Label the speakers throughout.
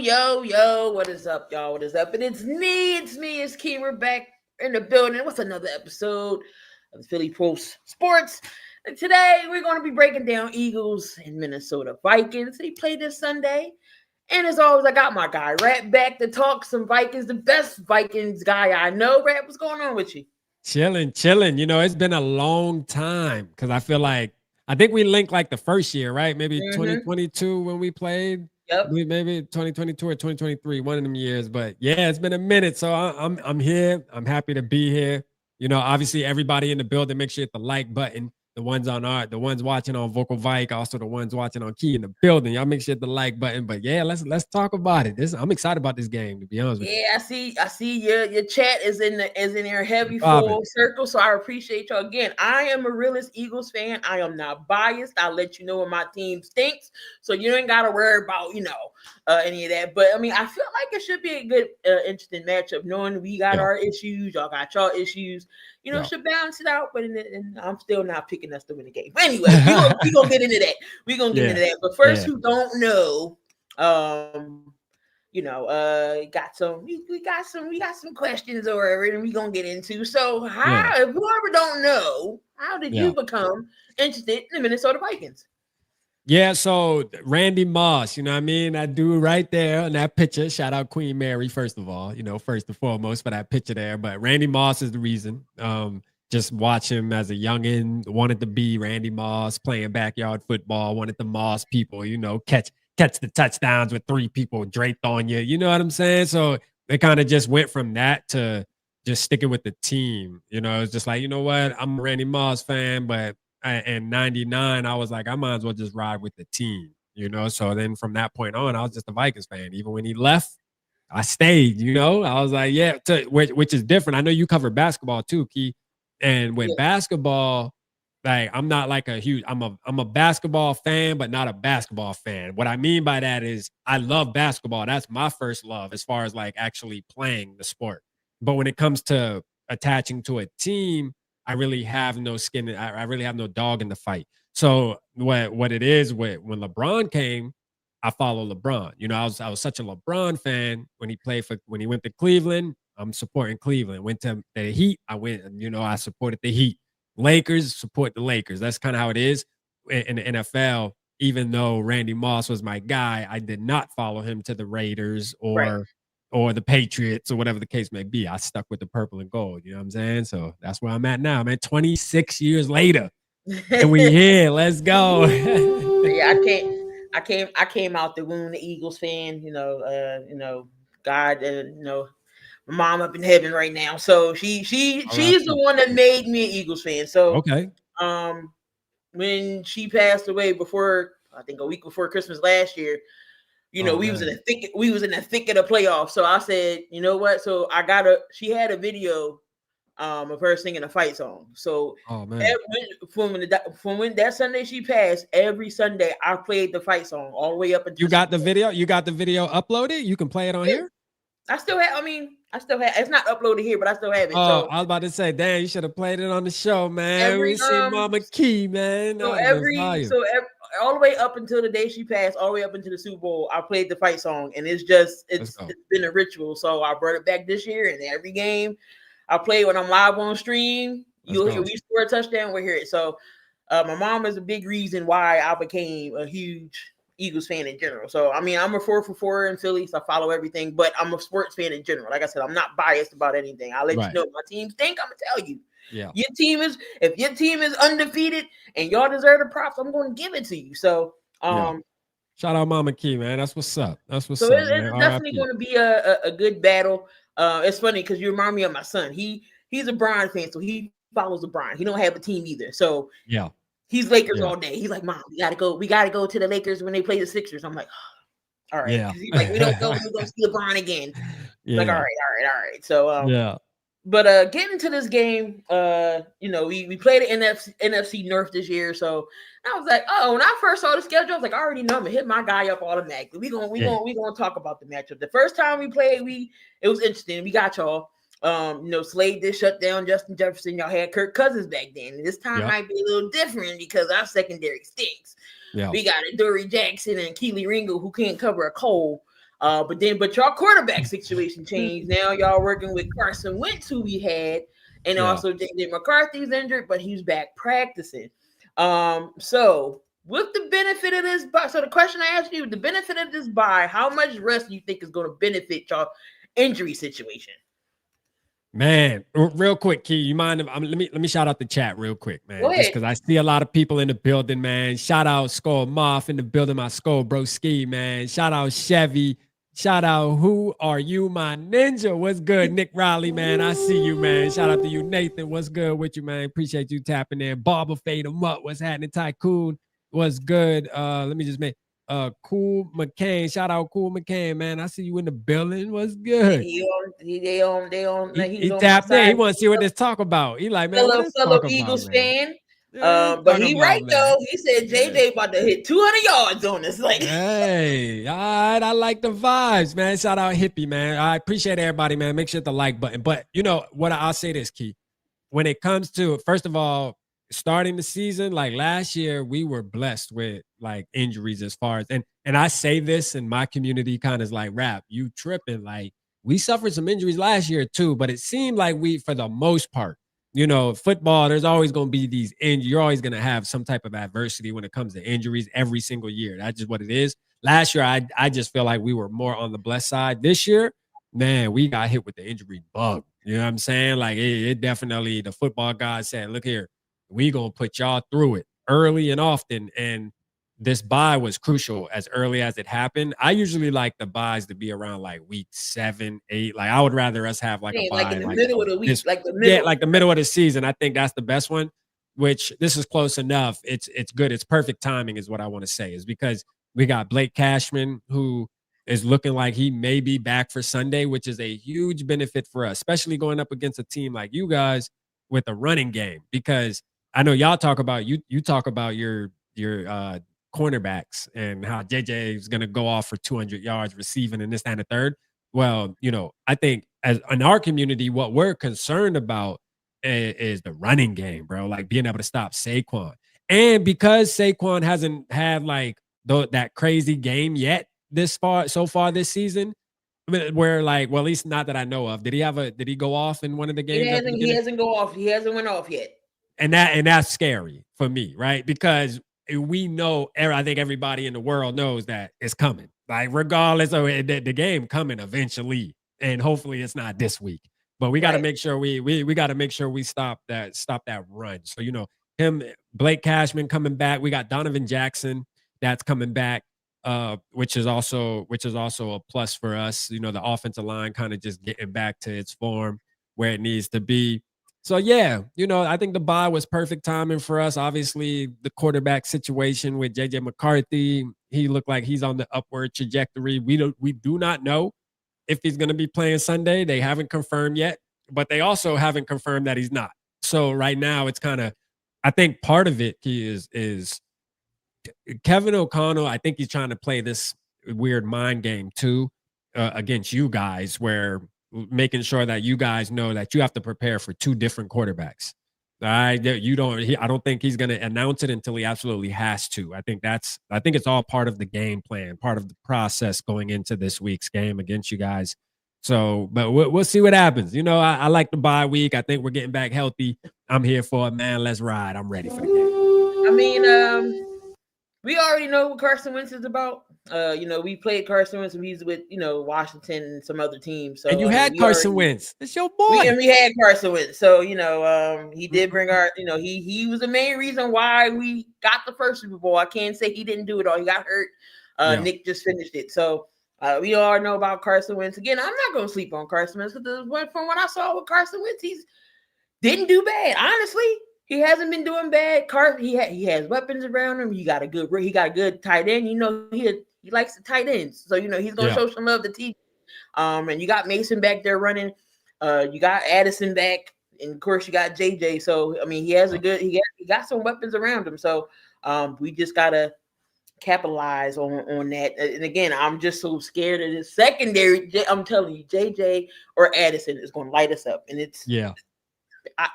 Speaker 1: Yo, what is up, y'all? What is up? And it's Key. We're back in the building. What's another episode of the Philly Pulse Sports? And today we're going to be breaking down Eagles and Minnesota Vikings. They played this Sunday. And as always, I got my guy Rat back to talk some Vikings, the best Vikings guy I know. Rat, what's going on with you?
Speaker 2: Chilling. You know, it's been a long time because I think we linked like the first year, right? Maybe
Speaker 1: Mm-hmm.
Speaker 2: 2022 when we played.
Speaker 1: Yep.
Speaker 2: Maybe 2022 or 2023, one of them years. But yeah, it's been a minute. So I'm here. I'm happy to be here. You know, obviously everybody in the building, make sure you hit the like button. The ones watching on Vocal Vike, also the ones watching on Key in the building. Y'all make sure you hit the like button. But yeah, let's talk about it. I'm excited about this game, to be honest with you.
Speaker 1: Yeah, I see your chat is in there heavy
Speaker 2: Bobbing.
Speaker 1: full circle. So I appreciate y'all again. I am a realist Eagles fan. I am not biased. I'll let you know what my team stinks. So you ain't gotta worry about, any of that. But I mean, I feel like it should be a good interesting matchup, knowing we got our issues, y'all got y'all issues. It should balance it out. But I'm still not picking us to win the game. But anyway, we gonna get into that. We're gonna get into that. But first, who don't know, we got some questions or whatever, and we gonna get into. So if whoever don't know, how did you become interested in the Minnesota Vikings?
Speaker 2: Yeah, so Randy Moss, you know what I mean? That dude right there in that picture. Shout out Queen Mary, first of all, first and foremost for that picture there. But Randy Moss is the reason. Just watch him as a youngin', wanted to be Randy Moss, playing backyard football, wanted the Moss people, catch the touchdowns with three people draped on you. You know what I'm saying? So they kind of just went from that to just sticking with the team. It's just like, you know what? I'm a Randy Moss fan, but in 99, I was like, I might as well just ride with the team, So then from that point on, I was just a Vikings fan. Even when he left, I stayed, I was like, yeah, which is different. I know you cover basketball too, Key. And with basketball, like I'm not like I'm a basketball fan, but not a basketball fan. What I mean by that is I love basketball. That's my first love as far as like actually playing the sport. But when it comes to attaching to a team, I really have no skin. I really have no dog in the fight. So what it is when LeBron came, I follow LeBron. I was such a LeBron fan when he went to Cleveland. I'm supporting Cleveland. Went to the Heat. I supported the Heat. Lakers, support the Lakers. That's kind of how it is in the NFL. Even though Randy Moss was my guy, I did not follow him to the Raiders or the Patriots or whatever the case may be. I stuck with the purple and gold. You know what I'm saying? So that's where I'm at now, man. 26 years later. And we here. Let's go.
Speaker 1: Yeah, I came out the womb the Eagles fan, God, my mom up in heaven right now. So she's the one that made me an Eagles fan. So
Speaker 2: okay.
Speaker 1: When she passed away before, I think a week before Christmas last year, we was in the thick of the playoffs. So I said, you know what? So she had a video of her singing a fight song. So from when that Sunday she passed, every Sunday I played the fight song all the way up until
Speaker 2: you got the video uploaded? You can play it on here?
Speaker 1: I still have it's not uploaded here, but I still have it.
Speaker 2: Oh, I was about to say, damn, you should have played it on the show, man. We see Mama Key, man.
Speaker 1: So all the way up until the day she passed, all the way up into the Super Bowl, I played the fight song, and it's been a ritual. So I brought it back this year, and every game I play when I'm live on stream, you'll hear we score a touchdown, we'll hear it. So my mom is a big reason why I became a huge Eagles fan in general. So I mean, I'm a 4 for 4 in Philly, so I follow everything, but I'm a sports fan in general. Like I said, I'm not biased about anything. I'll let you know my team stink. I'm gonna tell you.
Speaker 2: Yeah.
Speaker 1: If your team is undefeated and y'all deserve the props, I'm gonna give it to you. So
Speaker 2: shout out Mama Key, man. That's what's up. It's
Speaker 1: definitely gonna be a good battle. It's funny because you remind me of my son. He's a Brian fan, so he follows the Brian. He don't have a team either. So
Speaker 2: yeah.
Speaker 1: He's Lakers all day. He's like, Mom, we gotta go to the Lakers when they play the Sixers. I'm like, all right.
Speaker 2: Yeah.
Speaker 1: He's like, we don't go, we're gonna see LeBron again. Yeah. Like, all right. So but getting into this game, we played the NFC North this year. So I was like, when I first saw the schedule, I was like, I already know I'm gonna hit my guy up automatically. We gonna talk about the matchup. The first time we played, it was interesting. We got y'all. Slade did shut down Justin Jefferson. Y'all had Kirk Cousins back then. This time might be a little different because our secondary stinks. Yeah. We got Dory Jackson and Keely Ringo who can't cover a cold. But y'all quarterback situation changed. Now y'all working with Carson Wentz, who we had, and also JJ McCarthy's injured, but he's back practicing. So with the benefit of this bye, so the question I asked you, the benefit of this bye, how much rest do you think is going to benefit y'all injury situation?
Speaker 2: Man, real quick, Key, you mind? Let me shout out the chat real quick, man.
Speaker 1: Go ahead.
Speaker 2: Just because I see a lot of people in the building, man. Shout out Skull Moth in the building, my Skull Bro Ski, man. Shout out Chevy. Shout out Who Are You, my ninja? What's good, Nick Riley, man? I see you, man. Shout out to you, Nathan. What's good with you, man? Appreciate you tapping in. Barber Fade 'em up. What's happening, Tycoon? What's good? Let me just make Cool McCain. Shout out Cool McCain, man. I see you in the building. What's good?
Speaker 1: He
Speaker 2: tapped in. He want to see what this talk about. He like, man, what is
Speaker 1: fellow
Speaker 2: talk
Speaker 1: Eagles
Speaker 2: about,
Speaker 1: fan. But he right though. He said JJ about to hit 200 yards on us. Like,
Speaker 2: hey, all right. I like the vibes, man. Shout out Hippie, man. I appreciate everybody, man. Make sure the like button. But you know what? I'll say this, Key. When it comes to, first of all, starting the season, like last year, we were blessed with like injuries as far as, and I say this in my community kind of like, rap, you tripping. Like we suffered some injuries last year too, but it seemed like we, for the most part, you know, football, there's always going to be these injuries. You're always going to have some type of adversity when it comes to injuries every single year. That's just what it is. Last year, I just feel like we were more on the blessed side. This year, man, we got hit with the injury bug. You know what I'm saying? Like it definitely, the football god said, look here, we going to put y'all through it early and often. And this bye was crucial as early as it happened. I usually like the byes to be around like week 7, 8. Like I would rather us have like a bye
Speaker 1: like in the middle of the week, like the
Speaker 2: middle of the season. I think that's the best one. Which this is close enough. It's good. It's perfect timing, is what I want to say. Is because we got Blake Cashman, who is looking like he may be back for Sunday, which is a huge benefit for us, especially going up against a team like you guys with a running game. Because I know y'all talk about you talk about your cornerbacks and how JJ is going to go off for 200 yards receiving and this and the third. Well, you know, I think as in our community, what we're concerned about is the running game, bro. Like being able to stop Saquon. And because Saquon hasn't had like that crazy game yet so far this season, where like, well, at least not that I know of. Did he go off in one of the games?
Speaker 1: He hasn't go off. He hasn't went off yet.
Speaker 2: And that's scary for me, right? Because we know, I think everybody in the world knows that it's coming. Like regardless of the game coming eventually, and hopefully it's not this week. But we got to make sure we got to make sure we stop that run. So you know Blake Cashman coming back. We got Donovan Jackson that's coming back, which is also a plus for us. You know, the offensive line kind of just getting back to its form where it needs to be. So yeah, you know, I think the bye was perfect timing for us. Obviously, the quarterback situation with JJ McCarthy, he looked like he's on the upward trajectory. We do not know if he's going to be playing Sunday. They haven't confirmed yet, but they also haven't confirmed that he's not. So right now, it's kind of, I think part of it is Kevin O'Connell. I think he's trying to play this weird mind game too against you guys, where making sure that you guys know that you have to prepare for 2 different quarterbacks. All right, I don't think he's going to announce it until he absolutely has to. I think it's all part of the game plan, part of the process going into this week's game against you guys. So, but we'll see what happens. You know, I like the bye week. I think we're getting back healthy. I'm here for it, man. Let's ride. I'm ready for the game.
Speaker 1: I mean, we already know what Carson Wentz is about. You know, we played Carson Wentz when he's with, you know, Washington and some other teams. So
Speaker 2: and you had Carson Wentz. It's your boy.
Speaker 1: We had Carson Wentz. So, you know, he did bring our, you know, he was the main reason why we got the first Super Bowl. I can't say he didn't do it all. He got hurt. Nick just finished it. So we all know about Carson Wentz. Again, I'm not going to sleep on Carson Wentz because from what I saw with Carson Wentz, he didn't do bad. Honestly, he hasn't been doing bad. He has weapons around him. He got a good tight end. You know, he likes the tight ends. So, you know, he's going to show some love to TJ. And you got Mason back there running. You got Addison back. And of course you got JJ. So, I mean, he got some weapons around him. So, we just got to capitalize on that. And again, I'm just so scared of the secondary. I'm telling you, JJ or Addison is going to light us up. And it's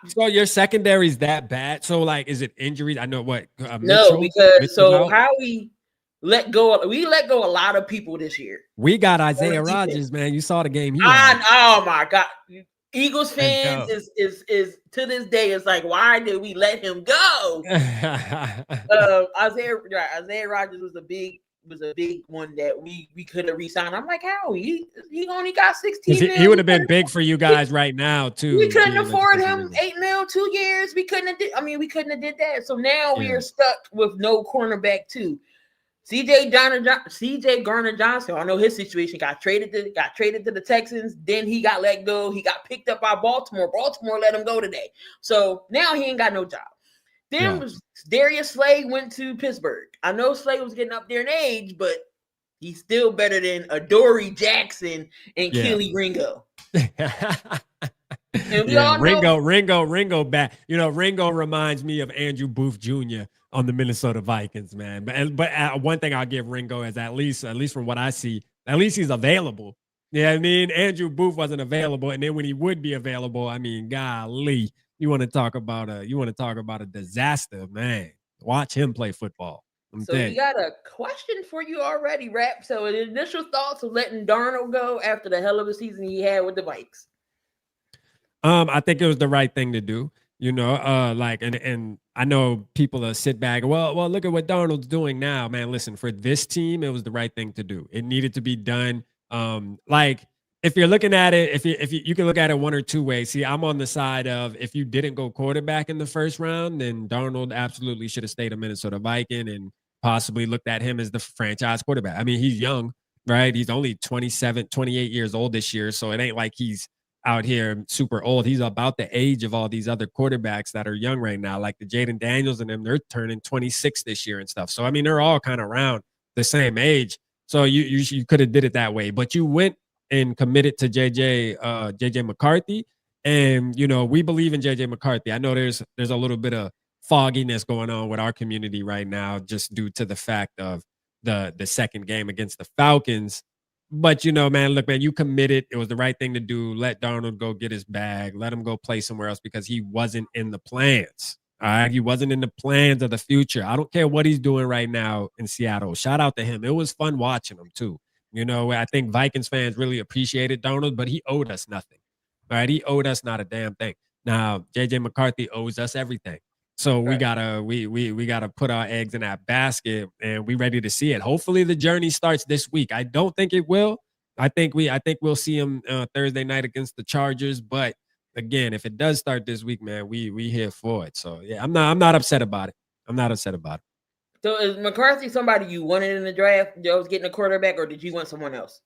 Speaker 2: so your secondary is that bad? So like, is it injuries? I know what.
Speaker 1: No, because Howie let go. We let go a lot of people this year.
Speaker 2: We got Isaiah Rodgers, man. You saw the game he
Speaker 1: had. Oh my God. Eagles fans is to this day, it's like, why did we let him go? Isaiah Rodgers was a big one that we could have re-signed. I'm like, how he only got 16
Speaker 2: he would have been big for you guys right now too.
Speaker 1: We couldn't afford him 8 mil 2 years. We couldn't have did that. So now we are stuck with no cornerback too. CJ Garner Johnson, I know his situation, got traded to the Texans. Then he got let go. He got picked up by Baltimore. Baltimore let him go today. So now he ain't got no job. Then Darius Slay went to Pittsburgh. I know Slay was getting up there in age, but he's still better than Adoree Jackson and Keely Ringo.
Speaker 2: And we all know Ringo back. You know, Ringo reminds me of Andrew Booth Jr. on the Minnesota Vikings, man. But one thing I'll give Ringo is at least from what I see, at least he's available. Yeah, I mean, Andrew Booth wasn't available, and then when he would be available, I mean, golly, you want to talk about a disaster, man. Watch him play football.
Speaker 1: So we got a question for you already, Rap. So the initial thoughts of letting Darnold go after the hell of a season he had with the Vikes.
Speaker 2: I think it was the right thing to do, you know, and I know people sit back. Well, look at what Darnold's doing now, man. Listen, for this team, it was the right thing to do. It needed to be done. If you're looking at it, if you can look at it one or two ways. See, I'm on the side of if you didn't go quarterback in the first round, then Darnold absolutely should have stayed a Minnesota Viking and possibly looked at him as the franchise quarterback. I mean, he's young, right? He's only 27, 28 years old this year. So it ain't like he's out here super old. He's about the age of all these other quarterbacks that are young right now, like the Jaden Daniels and them. They're turning 26 this year and stuff. So I mean, they're all kind of around the same age. So you could have did it that way, but you went and committed to JJ McCarthy, and you know we believe in JJ McCarthy. I know there's a little bit of fogginess going on with our community right now, just due to the fact of the second game against the Falcons. But, you know, man, look, man, you committed. It was the right thing to do. Let Darnold go get his bag. Let him go play somewhere else because he wasn't in the plans. All right. He wasn't in the plans of the future. I don't care what he's doing right now in Seattle. Shout out to him. It was fun watching him, too. You know, I think Vikings fans really appreciated Darnold, but he owed us nothing. All right. He owed us not a damn thing. Now, JJ McCarthy owes us everything. So we gotta put our eggs in that basket, and we ready to see it. Hopefully, the journey starts this week. I don't think it will. I think we'll see him Thursday night against the Chargers. But again, if it does start this week, man, we here for it. So yeah, I'm not upset about it. I'm not upset about it.
Speaker 1: So is McCarthy somebody you wanted in the draft? You was getting a quarterback, or did you want someone else?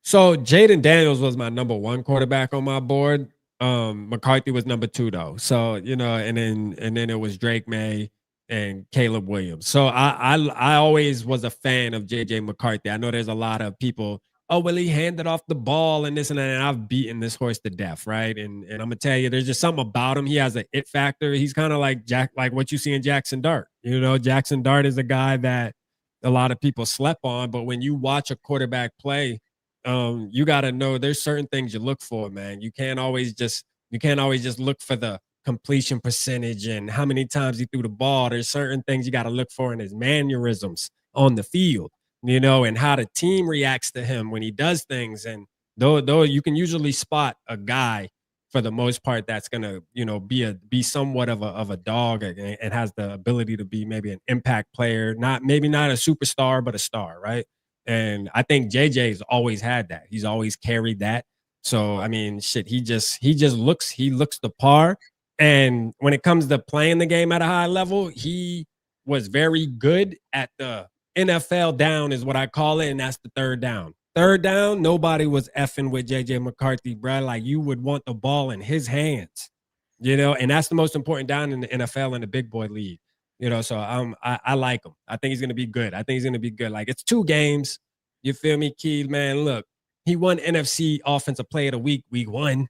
Speaker 2: So Jaden Daniels was my number one quarterback on my board. McCarthy was number 2 though. So, you know, and then it was Drake May and Caleb Williams. So I always was a fan of JJ McCarthy. I know there's a lot of people, oh, well, he handed off the ball and this and that. And I've beaten this horse to death, right? And I'm gonna tell you, there's just something about him. He has an it factor. He's kind of like what you see in Jackson Dart. You know, Jackson Dart is a guy that a lot of people slept on, but when you watch a quarterback play, you got to know there's certain things you look for, man. You can't always just look for the completion percentage and how many times he threw the ball. There's certain things you got to look for in his mannerisms on the field, you know, and how the team reacts to him when he does things. And though you can usually spot a guy for the most part that's gonna, you know, be somewhat of a dog and has the ability to be maybe an impact player, maybe not a superstar, but a star, right? And I think JJ's always had that. He's always carried that. So I mean, shit, he looks the par. And when it comes to playing the game at a high level, he was very good at the NFL down, is what I call it, and that's the third down. Third down, nobody was effing with JJ McCarthy, bro. Like you would want the ball in his hands, you know, and that's the most important down in the NFL and the big boy league. You know, so I like him. I think he's gonna be good. Like it's 2 games. You feel me, Key? Man, look, he won NFC Offensive Player of the Week, week 1.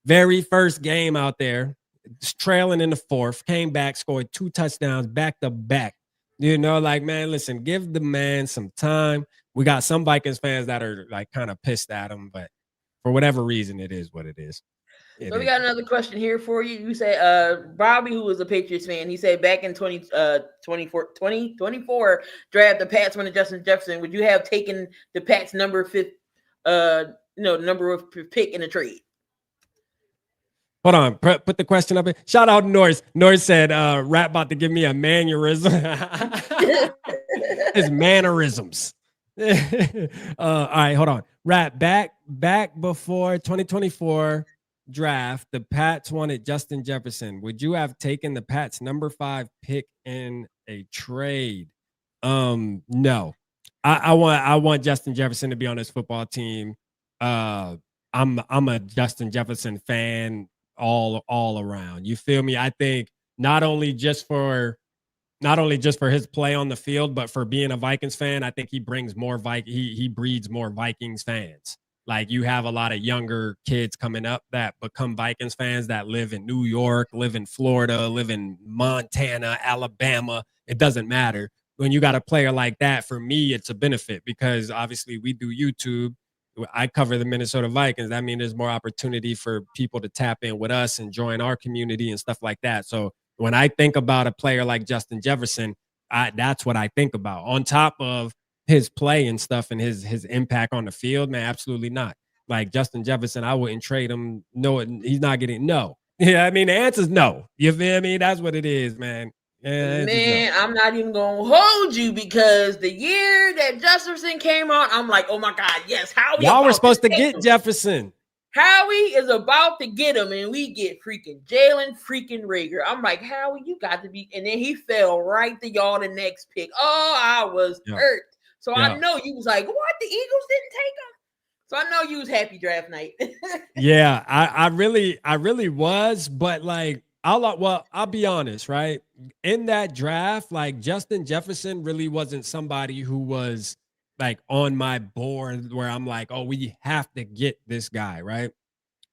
Speaker 2: Very first game out there, trailing in the 4th, came back, scored 2 touchdowns back to back. You know, like, man, listen, give the man some time. We got some Vikings fans that are like kind of pissed at him, but for whatever reason, it is what it is.
Speaker 1: So we got another question here for you. You said Bobby, who was a Patriots fan, he said back in 2024 draft, the Pats went to Justin Jefferson. Would you have taken the Pats number number of pick in a trade?
Speaker 2: Hold on, put the question up. Shout out Norris. Norris said, "Rap about to give me a mannerism." His mannerisms. All right, hold on. Rap back before 2024 draft, the Pats wanted Justin Jefferson. Would you have taken the Pats number 5 pick in a trade? No. I want Justin Jefferson to be on this football team. I'm a Justin Jefferson fan all around. You feel me? I think not only just for his play on the field, but for being a Vikings fan, I think he brings more he breeds more Vikings fans. Like you have a lot of younger kids coming up that become Vikings fans that live in New York, live in Florida, live in Montana, Alabama. It doesn't matter. When you got a player like that, for me, it's a benefit because obviously we do YouTube. I cover the Minnesota Vikings. That means there's more opportunity for people to tap in with us and join our community and stuff like that. So when I think about a player like Justin Jefferson, that's what I think about. On top of his play and stuff and his impact on the field, man, absolutely not. Like Justin Jefferson, I wouldn't trade him. No, he's not getting no. Yeah, I mean, the answer's no. You feel me? That's what it is, man. Yeah,
Speaker 1: man, no. I'm not even gonna hold you because the year that Jefferson came on, I'm like, oh my God, yes, Howie.
Speaker 2: Y'all were supposed to get Jefferson.
Speaker 1: Howie is about to get him, and we get freaking Jalen freaking Reagor. I'm like, Howie, you got to be. And then he fell right to y'all the next pick. Oh, I was hurt. So I know you was like, what? The Eagles didn't take him. So I know you was happy draft night.
Speaker 2: Yeah, I really was, but like I'll be honest, right? In that draft, like Justin Jefferson really wasn't somebody who was like on my board where I'm like, oh, we have to get this guy, right?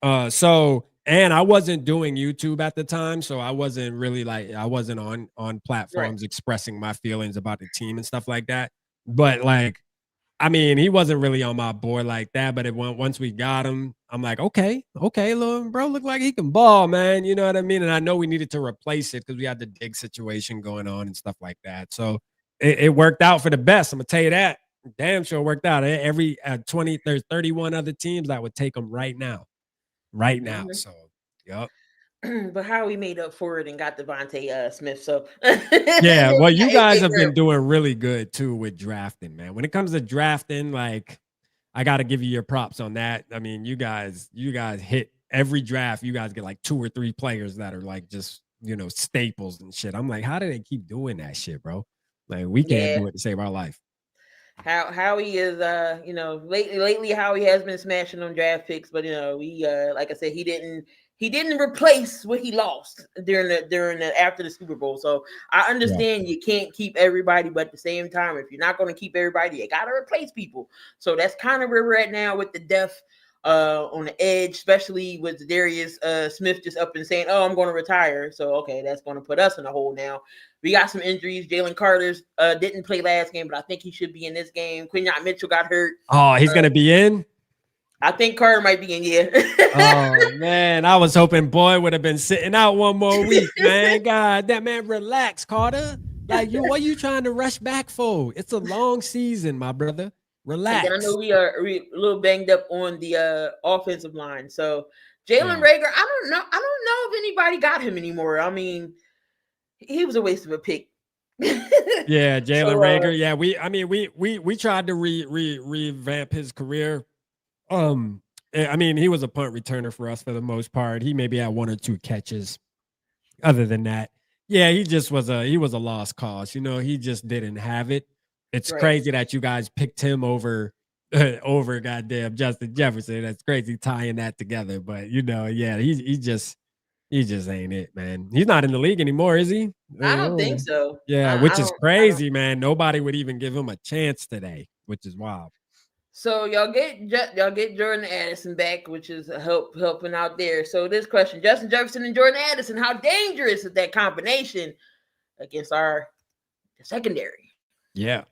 Speaker 2: And I wasn't doing YouTube at the time, so I wasn't really like I wasn't on platforms expressing my feelings about the team and stuff like that. But like, I mean, he wasn't really on my board like that. But once we got him, I'm like, okay, little bro, look like he can ball, man. You know what I mean? And I know we needed to replace it because we had the dig situation going on and stuff like that. So it worked out for the best. I'm gonna tell you that. Damn sure worked out. Every 20, there's 31 other teams that would take him right now. So, yep.
Speaker 1: But how we made up for it and got Devontae Smith. So
Speaker 2: yeah, well, you guys have been doing really good too with drafting, man. When it comes to drafting, like I got to give you your props on that. I mean, you guys hit every draft. You guys get like 2 or 3 players that are like just staples and shit. I'm like, how do they keep doing that shit, bro? Like we can't do it to save our life.
Speaker 1: Howie is lately Howie has been smashing on draft picks, but we like I said, he didn't replace what he lost during the after the Super Bowl. So I understand you can't keep everybody, but at the same time, if you're not going to keep everybody, you got to replace people. So that's kind of where we're at now with the depth on the edge, especially with Darius Smith just up and saying, "Oh, I'm going to retire." So okay, that's going to put us in a hole now. We got some injuries. Jalen Carter's didn't play last game, but I think he should be in this game. Quinyon Mitchell got hurt.
Speaker 2: Oh, he's going to be in?
Speaker 1: I think Carter might be in, yeah.
Speaker 2: Oh, man. I was hoping Boy would have been sitting out one more week, man. God, that man, relax, Carter. Like, what are you trying to rush back for? It's a long season, my brother. Relax.
Speaker 1: And I know we are a little banged up on the offensive line. So, Jalen Reagor, I don't know if anybody got him anymore. I mean, he was a waste of a pick.
Speaker 2: Yeah, Jalen Reagor. Yeah, we tried to revamp his career. I mean, he was a punt returner for us for the most part. He maybe had 1 or 2 catches. Other than that, yeah, he was a lost cause. He just didn't have it. It's crazy that you guys picked him over goddamn Justin Jefferson. That's crazy tying that together. But yeah, he just ain't it, man. He's not in the league anymore, is he?
Speaker 1: I don't think so.
Speaker 2: Yeah, which is crazy, man. Nobody would even give him a chance today, which is wild.
Speaker 1: So y'all get Jordan Addison back, which is helping out there. So this question: Justin Jefferson and Jordan Addison, how dangerous is that combination against our secondary?
Speaker 2: Yeah,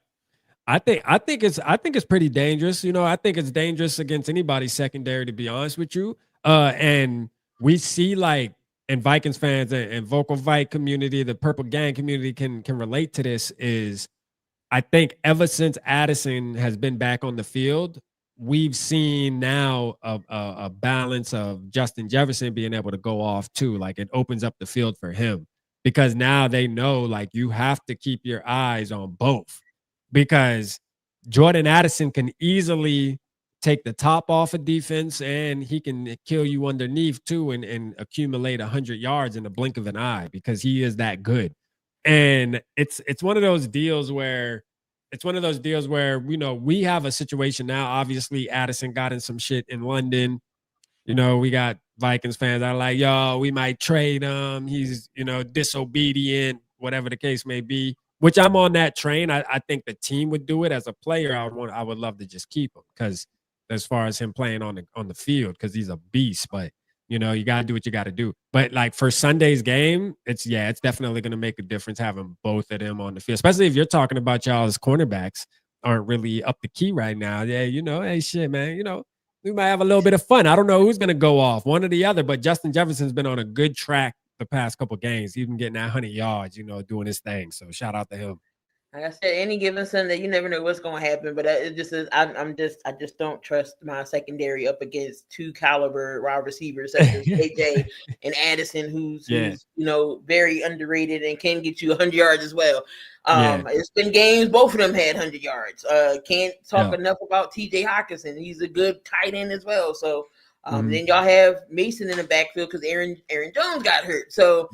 Speaker 2: I think it's pretty dangerous. I think it's dangerous against anybody's secondary, to be honest with you. And we see like, and Vikings fans and vocal VIKE community, the Purple Gang community can relate to this. Is I think ever since Addison has been back on the field, we've seen now a balance of Justin Jefferson being able to go off too. Like it opens up the field for him because now they know like you have to keep your eyes on both because Jordan Addison can easily take the top off of defense and he can kill you underneath too and accumulate 100 yards in the blink of an eye because he is that good. And it's one of those deals where you know we have a situation now. Obviously, Addison got in some shit in London. You know, we got Vikings fans that are like, yo, we might trade him. He's, you know, disobedient, whatever the case may be. Which I'm on that train. I think the team would do it. As a player, I would love to just keep him because as far as him playing on the field, because he's a beast. But you know, you gotta do what you gotta do. But like for Sunday's game, it's definitely gonna make a difference having both of them on the field, especially if you're talking about y'all's cornerbacks aren't really up the key right now. Yeah, you know, hey shit, man, you know, we might have a little bit of fun. I don't know who's going to go off, one or the other, but Justin Jefferson's been on a good track the past couple games. He's been getting that 100 yards, you know, doing his thing. So shout out to him.
Speaker 1: Like I said, any given Sunday, you never know what's going to happen. But it just is. I just don't trust my secondary up against two caliber wide receivers such as AJ and Addison, who's you know very underrated and can get you 100 yards as well. It's been games both of them had 100 yards. Can't talk enough about TJ Hawkinson. He's a good tight end as well. So then y'all have Mason in the backfield because Aaron Jones got hurt. So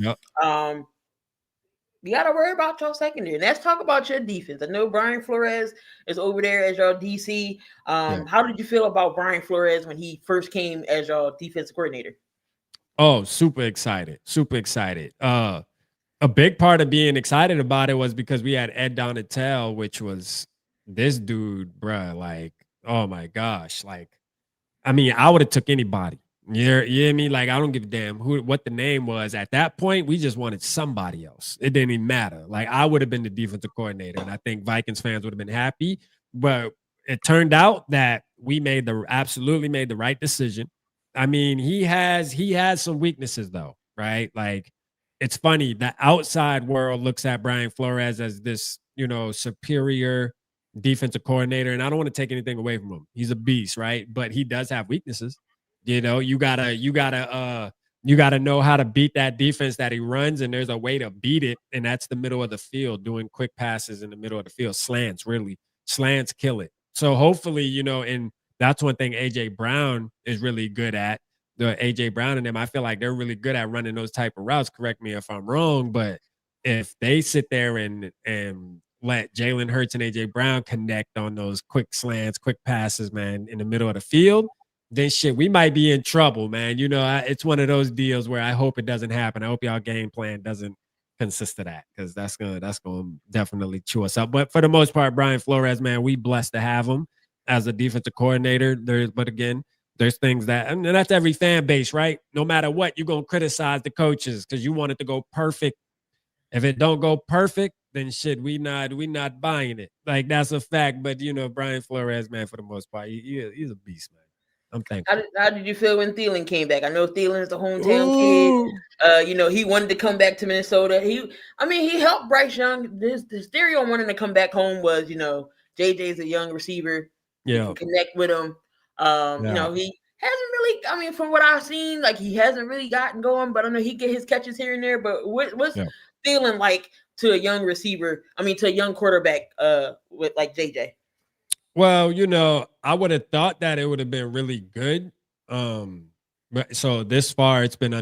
Speaker 1: you got to worry about your secondary. And let's talk about your defense. I know Brian Flores is over there as your DC. How did you feel about Brian Flores when he first came as your defensive coordinator?
Speaker 2: Oh, super excited. Super excited. A big part of being excited about it was because we had Ed Donatel, which was this dude, bruh. Like, oh my gosh. Like, I mean, I would have took anybody. You know what I mean? Like, I don't give a damn what the name was. At that point, we just wanted somebody else. It didn't even matter. Like, I would have been the defensive coordinator, and I think Vikings fans would have been happy. But it turned out that we absolutely made the right decision. I mean, he has some weaknesses though, right? Like, it's funny. The outside world looks at Brian Flores as this, you know, superior defensive coordinator, and I don't want to take anything away from him. He's a beast, right? But he does have weaknesses. You know, you gotta know how to beat that defense that he runs, and there's a way to beat it, and that's the middle of the field, doing quick passes in the middle of the field. Slants kill it. So hopefully, you know, and that's one thing AJ Brown is really good at. The AJ Brown and them, I feel like they're really good at running those type of routes. Correct me if I'm wrong, but if they sit there and let Jalen Hurts and AJ Brown connect on those quick slants, quick passes, man, in the middle of the field, then shit, we might be in trouble, man. You know, it's one of those deals where I hope it doesn't happen. I hope y'all game plan doesn't consist of that because that's gonna definitely chew us up. But for the most part, Brian Flores, man, we blessed to have him as a defensive coordinator. But again, there's things that, and that's every fan base, right? No matter what, you're gonna criticize the coaches because you want it to go perfect. If it don't go perfect, then shit, we not buying it. Like that's a fact. But you know, Brian Flores, man, for the most part, he's a beast, man. I'm thankful.
Speaker 1: How did you feel when Thielen came back? I know Thielen is the hometown kid. You know, he wanted to come back to Minnesota. He helped Bryce Young. The stereo on wanting to come back home was, you know, JJ's a young receiver. Yeah, you can connect with him. You know, he hasn't really. I mean, from what I've seen, like he hasn't really gotten going. But I know he get his catches here and there. But what's Thielen like to a young receiver? I mean, to a young quarterback. With like JJ.
Speaker 2: Well, you know, I would have thought that it would have been really good. But so this far, it's been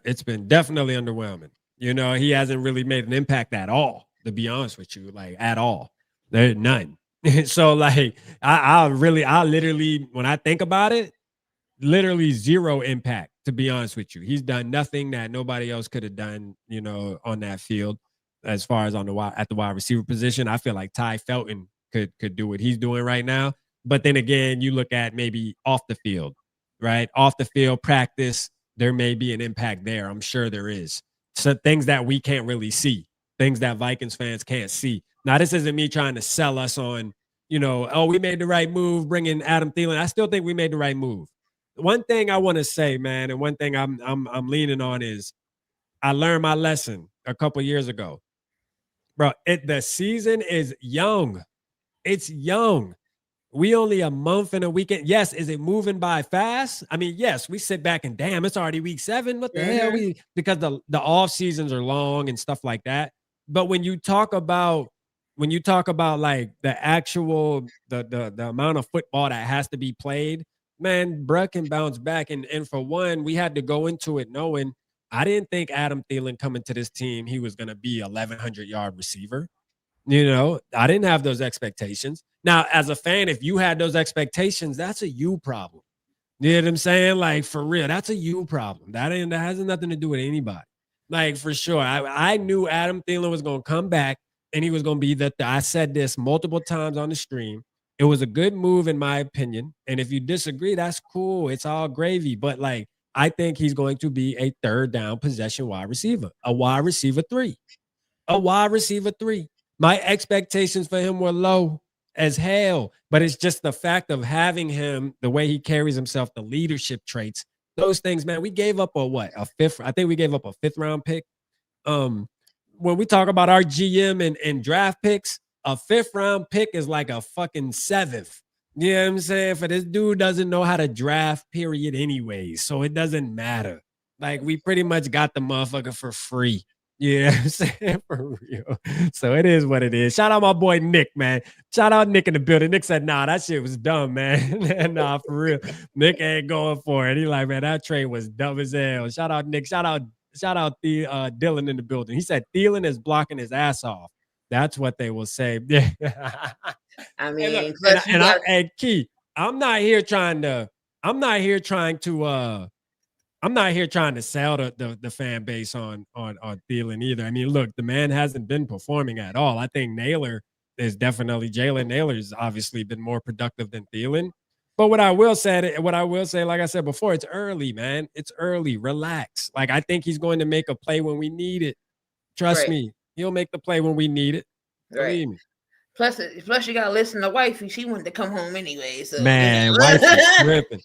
Speaker 2: It's been definitely underwhelming. You know, he hasn't really made an impact at all, to be honest with you, like at all. There's none. So like, I literally, when I think about it, literally zero impact, to be honest with you. He's done nothing that nobody else could have done, you know, on that field. As far as at the wide receiver position, I feel like Ty Felton could do what he's doing right now. But then again, you look at maybe off the field, right? Off the field practice, there may be an impact there. I'm sure there is. So things that we can't really see, things that Vikings fans can't see. Now, this isn't me trying to sell us on, you know, oh, we made the right move bringing Adam Thielen. I still think we made the right move. one thing I want to say, man, and one thing I'm leaning on is I learned my lesson a couple years ago. Bro, the season is young. It's young. We only a month and a weekend. Yes, is it moving by fast? I mean, yes, we sit back and damn, it's already week 7. What the hell? Because the off seasons are long and stuff like that. But when you talk about like the actual the amount of football that has to be played, man, bruh can bounce back. And for one, we had to go into it knowing I didn't think Adam Thielen coming to this team, he was gonna be 1,100-yard receiver. You know, I didn't have those expectations. Now, as a fan, if you had those expectations, that's a you problem. You know what I'm saying? Like, for real, that's a you problem. That has nothing to do with anybody. Like, for sure. I knew Adam Thielen was going to come back and he was going to be I said this multiple times on the stream. It was a good move, in my opinion. And if you disagree, that's cool. It's all gravy. But, like, I think he's going to be a third down possession wide receiver, a wide receiver 3. A wide receiver 3. My expectations for him were low as hell, but it's just the fact of having him, the way he carries himself, the leadership traits, those things, man. We gave up a fifth. I think we gave up a 5th round pick. When we talk about our GM and draft picks, a 5th round pick is like a fucking 7th. You know what I'm saying? For this dude doesn't know how to draft, period, anyways. So it doesn't matter. Like, we pretty much got the motherfucker for free. Yeah, I'm saying, for real. So it is what it is. Shout out my boy Nick, man. Shout out Nick in the building. Nick said, nah, that shit was dumb, man. Nah, for real. Nick ain't going for it. He like, man, that trade was dumb as hell. Shout out Nick. Shout out Dylan in the building. He said Thielen is blocking his ass off. That's what they will say. Yeah.
Speaker 1: I mean,
Speaker 2: and Key, I'm not here trying to sell the fan base on Thielen either. I mean, look, the man hasn't been performing at all. I think Jalen Naylor has obviously been more productive than Thielen. But what I will say, like I said before, it's early, man. It's early. Relax. Like, I think he's going to make a play when we need it. Trust me, he'll make the play when we need it. Believe me.
Speaker 1: Plus, you gotta listen to wifey. She wanted to come home anyway. So,
Speaker 2: man, wifey tripping.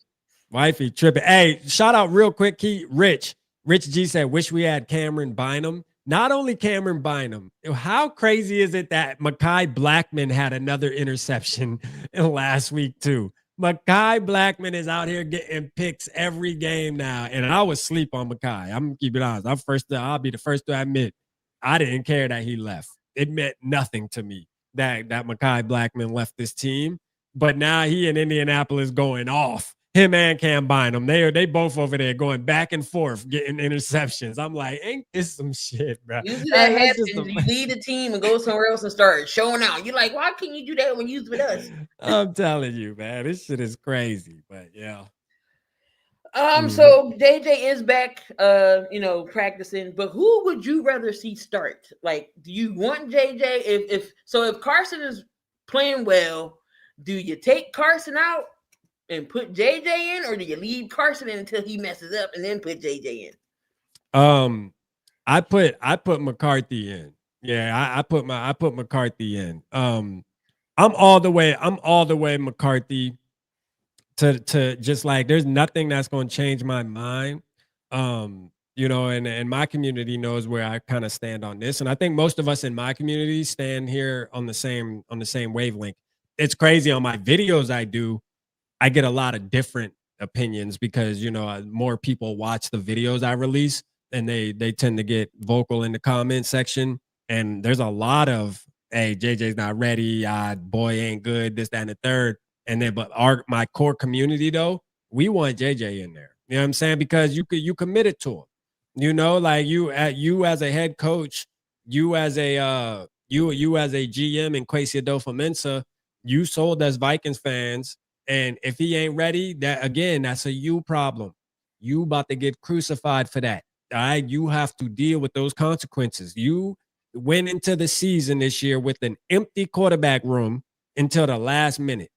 Speaker 2: Wifey tripping. Hey, shout out real quick, Key. Rich G said, wish we had Cameron Bynum. Not only Cameron Bynum, how crazy is it that Mekhi Blackmon had another interception last week too? Mekhi Blackmon is out here getting picks every game now. And I was asleep on Mekhi. I'm gonna keep it honest. I'll be the first to admit I didn't care that he left. It meant nothing to me that Mekhi Blackmon left this team. But now he in Indianapolis going off. Him and Cam Bynum, they both over there going back and forth, getting interceptions. I'm like, ain't this some shit, bro?
Speaker 1: Usually that happens. You lead the team and go somewhere else and start showing out. You're like, why can't you do that when you was with us?
Speaker 2: I'm telling you, man, this shit is crazy. But yeah.
Speaker 1: So JJ is back, practicing. But who would you rather see start? Like, do you want JJ? If Carson is playing well, do you take Carson out and put JJ in, or do you leave Carson in until he messes up and then put JJ in?
Speaker 2: I put McCarthy in. Yeah, I put McCarthy in. I'm all the way McCarthy to just like, there's nothing that's going to change my mind. And my community knows where I kind of stand on this. And I think most of us in my community stand here on the same wavelength. It's crazy. On my videos I get a lot of different opinions because, more people watch the videos I release and they tend to get vocal in the comment section. And there's a lot of, hey, JJ's not ready. Boy ain't good, this, that, and the third. And then, but my core community though, we want JJ in there. You know what I'm saying? Because you committed to him, like you as a head coach, you as a GM in Kwesi Adolfo-Mensah, you sold us Vikings fans. And if he ain't ready, that's a you problem. You about to get crucified for that. All right. You have to deal with those consequences. You went into the season this year with an empty quarterback room until the last minute.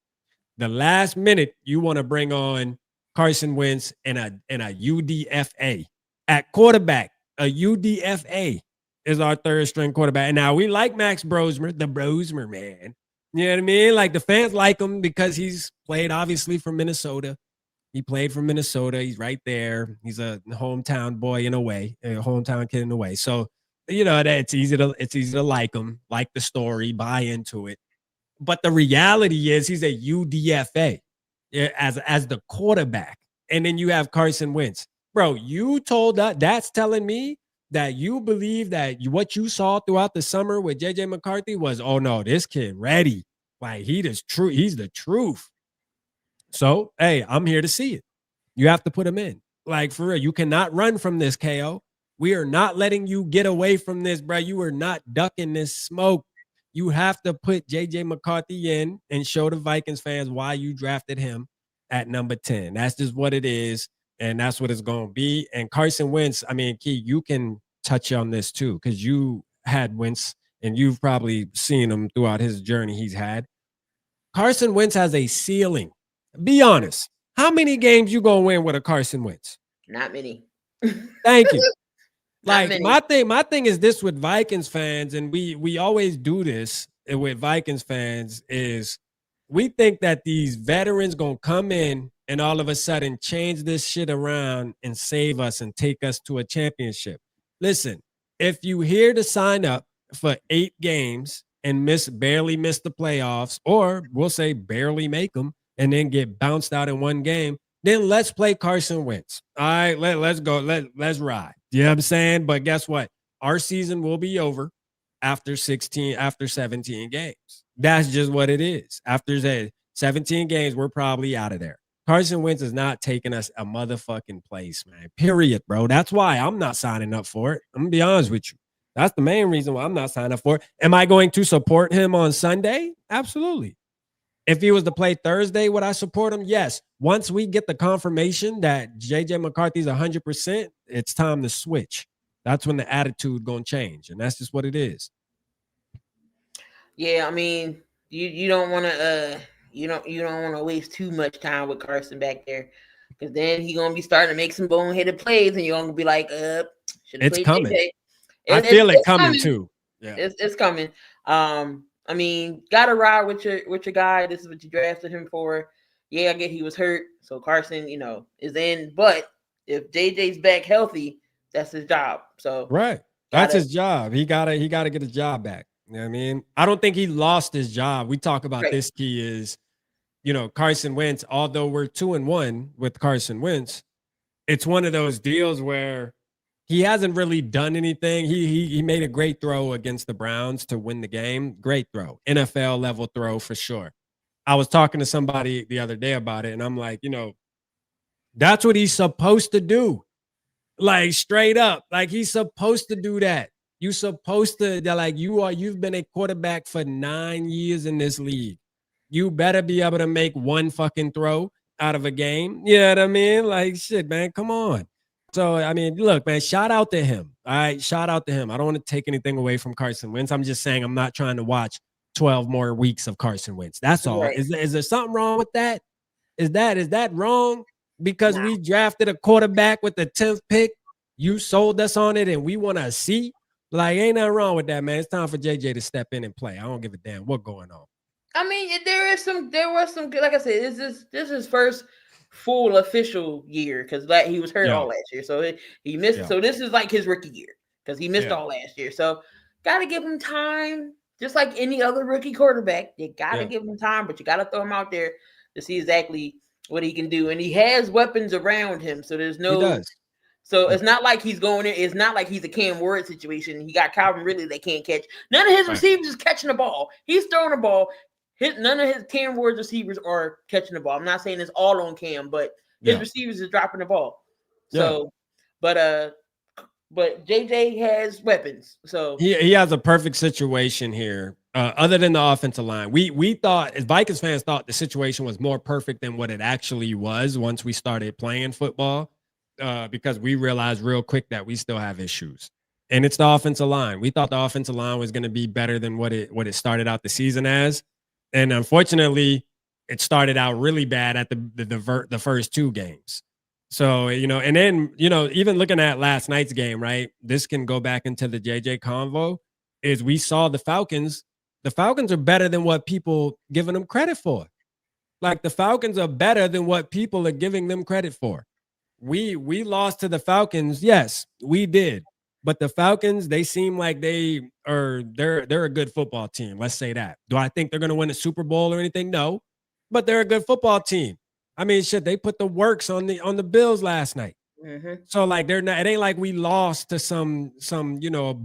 Speaker 2: The last minute, you want to bring on Carson Wentz and a UDFA at quarterback. A UDFA is our third string quarterback. And now we like Max Brosmer, the Brosmer man. You know what I mean? Like, the fans like him because he's played obviously for Minnesota. He played for Minnesota. He's right there. He's a hometown boy in a way, a hometown kid in a way. So, that it's easy to like him, like the story, buy into it. But the reality is he's a UDFA as the quarterback. And then you have Carson Wentz. Bro, you told that's telling me that you believe that what you saw throughout the summer with JJ McCarthy was, oh no, this kid ready. Like he's the truth. So, hey, I'm here to see it. You have to put him in. Like for real, you cannot run from this, KO. We are not letting you get away from this, bro. You are not ducking this smoke. You have to put JJ McCarthy in and show the Vikings fans why you drafted him at number 10. That's just what it is. And that's what it's going to be. And Carson Wentz, I mean, Key, you can touch on this too, because you had Wentz and you've probably seen him throughout his journey he's had. Carson Wentz has a ceiling. Be honest. How many games you going to win with a Carson Wentz?
Speaker 1: Not many.
Speaker 2: Thank you. Like my thing is this with Vikings fans, and we always do this with Vikings fans, is we think that these veterans gonna come in and all of a sudden change this shit around and save us and take us to a championship. Listen, if you here to sign up for 8 games and barely miss the playoffs, or we'll say barely make them and then get bounced out in one game, then let's play Carson Wentz. All right, let's go. Let's ride. You know what I'm saying? But guess what? Our season will be over after 17 games. That's just what it is. After 17 games, we're probably out of there. Carson Wentz is not taking us a motherfucking place, man. Period, bro. That's why I'm not signing up for it. I'm going to be honest with you. That's the main reason why I'm not signing up for it. Am I going to support him on Sunday? Absolutely. If he was to play Thursday, would I support him? Yes. Once we get the confirmation that JJ McCarthy's 100%, it's time to switch. That's when the attitude going to change, and that's just what it is.
Speaker 1: Yeah, I mean, you don't want to you don't want to waste too much time with Carson back there, because then he's gonna be starting to make some boneheaded plays, and you're gonna be like,
Speaker 2: it's coming. I feel it coming too. Yeah,
Speaker 1: it's coming. I mean, gotta ride with your guy. This is what you drafted him for. Yeah, I get he was hurt, so Carson, is in. But if JJ's back healthy, that's his job. So
Speaker 2: right, that's his job. He gotta get his job back. You know what I mean? I don't think he lost his job. We talk about this. Key is, Carson Wentz. Although we're 2-1 with Carson Wentz, it's one of those deals where he hasn't really done anything. He made a great throw against the Browns to win the game. Great throw. NFL level throw for sure. I was talking to somebody the other day about it, and I'm like, that's what he's supposed to do. Like straight up. Like he's supposed to do that. You're supposed to, you've been a quarterback for 9 years in this league. You better be able to make one fucking throw out of a game. You know what I mean? Like shit, man. Come on. So, I mean, look, man, shout out to him. All right, shout out to him. I don't want to take anything away from Carson Wentz. I'm just saying I'm not trying to watch 12 more weeks of Carson Wentz. That's all. Right. Is there something wrong with that? Is that wrong? Because we drafted a quarterback with the 10th pick. You sold us on it, and we want to see. Like, ain't nothing wrong with that, man. It's time for JJ to step in and play. I don't give a damn what's going on.
Speaker 1: I mean, there was some, like I said, this is his first full official year, because he was hurt all last year, so he missed. So this is like his rookie year, because he missed all last year. So gotta give him time, just like any other rookie quarterback. You gotta give him time, but you gotta throw him out there to see exactly what he can do. And he has weapons around him, so there's no. He does. So it's not like he's going in. It's not like he's a Cam Ward situation. He got Calvin Ridley they can't catch. None of his receivers is catching the ball. He's throwing the ball. None of his Cam Ward's receivers are catching the ball. I'm not saying it's all on Cam, but his receivers is dropping the ball. So, but JJ has weapons. So
Speaker 2: he has a perfect situation here. Other than the offensive line, we thought, as Vikings fans, thought the situation was more perfect than what it actually was once we started playing football. Because we realized real quick that we still have issues, and it's the offensive line. We thought the offensive line was going to be better than what it started out the season as, and unfortunately, it started out really bad at the first 2 games. So and then even looking at last night's game, right? This can go back into the JJ convo. Is we saw the Falcons. The Falcons are better than what people giving them credit for. Like the Falcons are better than what people are giving them credit for. We lost to the Falcons. Yes, we did. But the Falcons, they seem like they're a good football team. Let's say that. Do I think they're going to win a Super Bowl or anything? No. But they're a good football team. I mean, shit, they put the works on the Bills last night.
Speaker 1: Mm-hmm.
Speaker 2: So like they're not. It ain't like we lost to some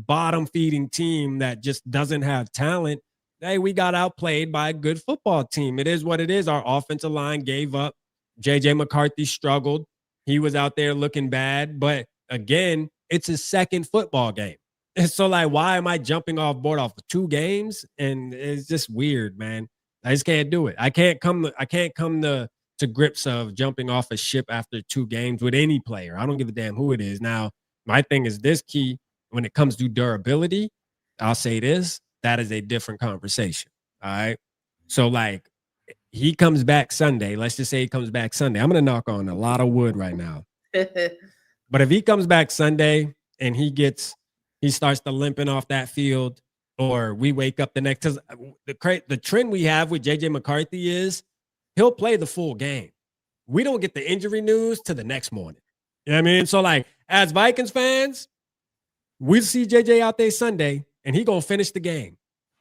Speaker 2: bottom feeding team that just doesn't have talent. Hey, we got outplayed by a good football team. It is what it is. Our offensive line gave up. JJ McCarthy struggled. He was out there looking bad. But again, it's his second football game. And so like, why am I jumping off board off of 2 games? And it's just weird, man. I just can't do it. I can't come to grips of jumping off a ship after 2 games with any player. I don't give a damn who it is. Now, my thing is this, key, when it comes to durability, I'll say this, that is a different conversation. All right. So like he comes back Sunday. Let's just say he comes back Sunday. I'm going to knock on a lot of wood right now. But if he comes back Sunday and he starts to limping off that field, or we wake up the next, because the trend we have with JJ McCarthy is he'll play the full game. We don't get the injury news to the next morning. You know what I mean? So like as Vikings fans, we see JJ out there Sunday and he gonna finish the game.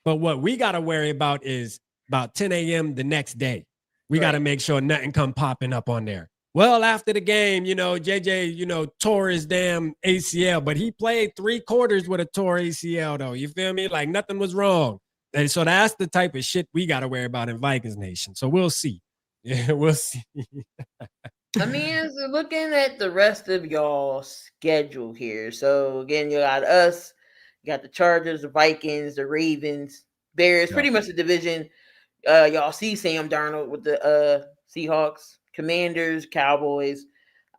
Speaker 2: But what we gotta worry about is about 10 a.m. the next day. We gotta make sure nothing come popping up on there. Well, after the game, JJ, tore his damn ACL, but he played 3 quarters with a tore ACL, though. You feel me? Like nothing was wrong. And so that's the type of shit we got to worry about in Vikings Nation. So we'll see. Yeah, we'll see.
Speaker 1: I mean, so looking at the rest of y'all's schedule here. So again, you got us, you got the Chargers, the Vikings, the Ravens, Bears, pretty much the division. Y'all see Sam Darnold with the Seahawks, Commanders, Cowboys,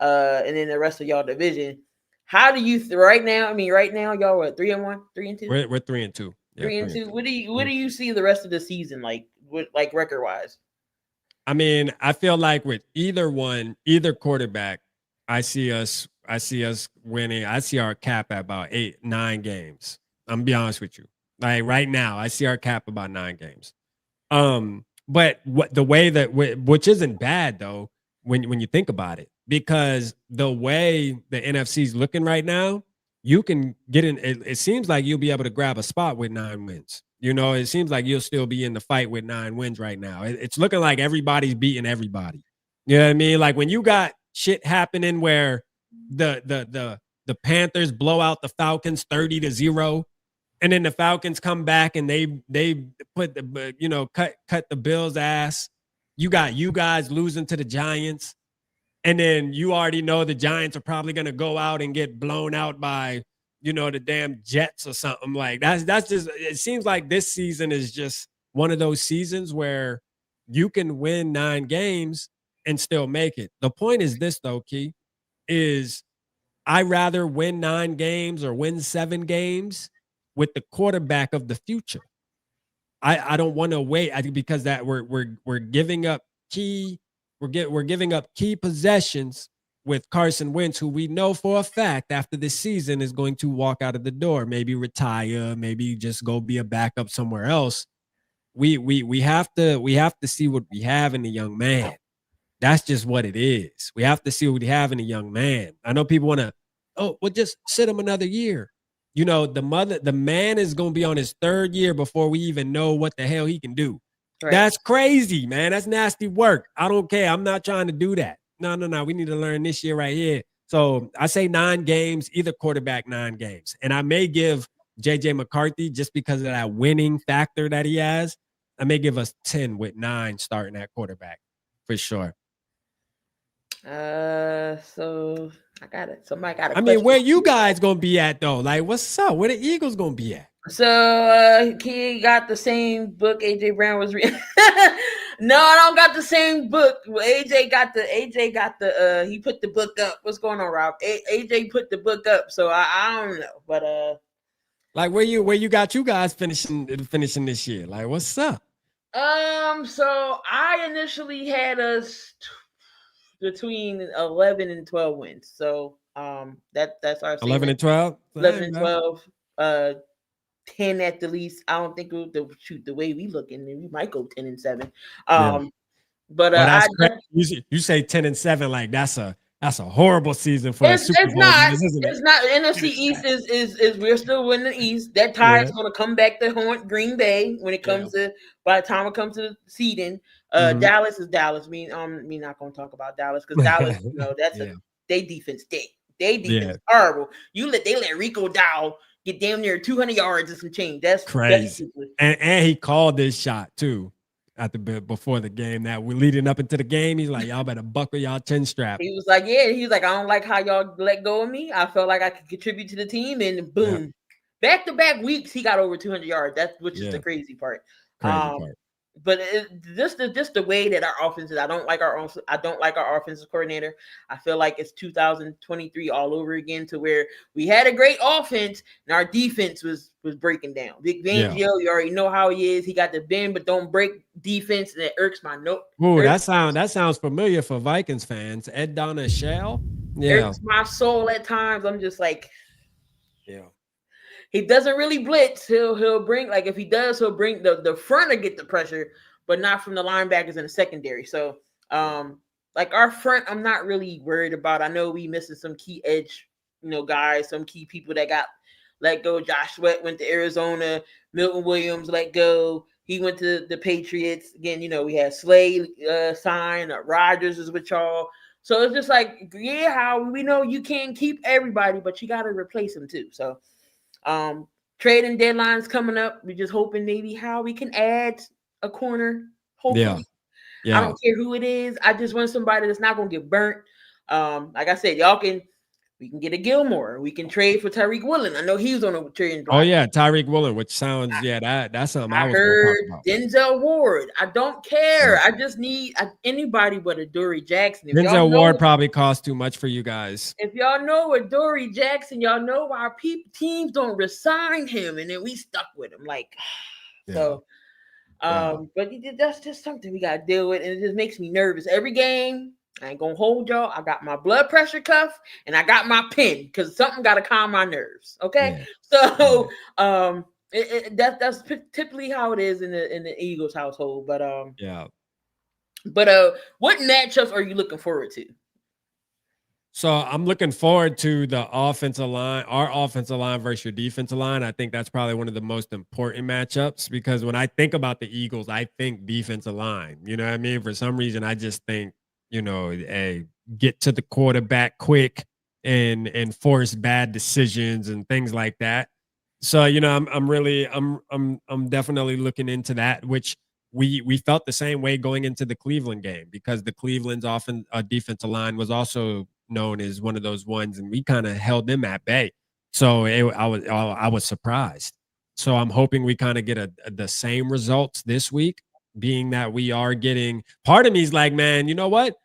Speaker 1: and then the rest of y'all division. How do you right now? I mean, right now y'all are 3-1, 3-2.
Speaker 2: We're 3-2.
Speaker 1: Yeah, 3-2. What do you see the rest of the season like? Like record wise?
Speaker 2: I mean, I feel like with either quarterback, I see us winning. I see our cap at about 8-9 games. I'm gonna be honest with you. Like right now, I see our cap about 9 games. But what the way that which isn't bad though when you think about it, because the way the NFC is looking right now, you can get in. It seems like you'll be able to grab a spot with 9 wins. It seems like you'll still be in the fight with 9 wins right now. It's looking like everybody's beating everybody. You know what I mean? Like when you got shit happening where the Panthers blow out the Falcons 30-0. And then the Falcons come back and they put cut the Bills' ass. You got you guys losing to the Giants. And then you already know the Giants are probably going to go out and get blown out by, the damn Jets or something. Like that's just, it seems like this season is just one of those seasons where you can win 9 games and still make it. The point is this though, Key, is I rather win 9 games or win 7 games with the quarterback of the future. I don't want to wait. I think because that we're giving up key possessions with Carson Wentz, who we know for a fact after this season is going to walk out of the door, maybe retire, maybe just go be a backup somewhere else. We have to see what we have in the young man. That's just what it is. We have to see what we have in a young man. I know people want to, just sit him another year. The man is going to be on his 3rd year before we even know what the hell he can do. Right. That's crazy, man. That's nasty work. I don't care. I'm not trying to do that. No. We need to learn this year right here. So I say 9 games, either quarterback 9 games. And I may give JJ McCarthy, just because of that winning factor that he has, I may give us 10 with 9 starting at quarterback for sure.
Speaker 1: So I got it. Somebody got it.
Speaker 2: I mean, where you guys gonna be at though? Like, what's up? Where the Eagles gonna be at?
Speaker 1: So he got the same book AJ Brown was reading. No, I don't got the same book. AJ got the he put the book up. What's going on, Rob? AJ put the book up, so I don't know. But
Speaker 2: like where you got you guys finishing this year? Like, what's up?
Speaker 1: So I initially had us between 11 and 12 wins. So that's our
Speaker 2: 11 and 12.
Speaker 1: 11 and 12. 10 at the least. I don't think the way we looking, we might go 10 and 7. But
Speaker 2: Oh, that's crazy. You say 10-7, like that's a horrible season for a Super Bowl, isn't it?
Speaker 1: It's not. NFC East is we're still winning the East. That tie is going to come back to haunt Green Bay when it comes to, by the time it comes to seeding. Dallas is Dallas. We not going to talk about Dallas because Dallas, that's they defense stink. They defense horrible. They let Rico Dowdle get damn near 200 yards and some change. That's
Speaker 2: crazy. And he called this shot too before the game. That we're leading up into the game. He's like, y'all better buckle y'all chin strap.
Speaker 1: He was like, he was like, I don't like how y'all let go of me. I felt like I could contribute to the team, and boom, back-to-back weeks he got over 200 yards. Which is the crazy part. But just the way that our offense is, I don't like our offensive coordinator. I feel like it's 2023 all over again, to where we had a great offense and our defense was breaking down. Vic Fangio, you already know how he is. He got the bend but don't break defense, and it irks my note.
Speaker 2: Ooh, that sounds familiar for Vikings fans. Ed Donna Shell. Yeah,
Speaker 1: irks my soul at times. I'm just like, he doesn't really blitz. He'll bring, like, if he does, he'll bring the front to get the pressure, but not from the linebackers in the secondary. So, like our front, I'm not really worried about. I know we missing some key edge, guys, some key people that got let go. Josh Sweat went to Arizona. Milton Williams let go. He went to the Patriots. Again, we had Slay signed. Rodgers is with y'all. So it's just like, how we know you can't keep everybody, but you got to replace them too. So. Trading deadlines coming up. We're just hoping maybe how we can add a corner. Hopefully. Yeah. I don't care who it is. I just want somebody that's not gonna get burnt. Like I said, we can get a Gilmore. We can trade for Tyreek Woolen. I know he was on a trading block.
Speaker 2: Oh yeah, Tyreek Woolen, which sounds that's something I was
Speaker 1: heard. Denzel Ward. I don't care. I just need anybody but a Dory Jackson.
Speaker 2: If Denzel Ward probably costs too much for you guys.
Speaker 1: If y'all know a Dory Jackson, y'all know why teams don't resign him, and then we stuck with him. Like, so. But that's just something we gotta deal with, and it just makes me nervous every game. I ain't gonna hold y'all. I got my blood pressure cuff and I got my pen because something got to calm my nerves. Okay, so that's typically how it is in the Eagles household. But what matchups are you looking forward to?
Speaker 2: So I'm looking forward to the offensive line, our offensive line versus your defensive line. I think that's probably one of the most important matchups because when I think about the Eagles, I think defensive line. You know what I mean? For some reason, I just think, get to the quarterback quick and force bad decisions and things like that. So, I'm definitely looking into that, which we felt the same way going into the Cleveland game because the Cleveland's defensive line was also known as one of those ones, and we kind of held them at bay. So I was surprised. So I'm hoping we kind of get the same results this week, being that we are getting. Part of me is like, man, you know what?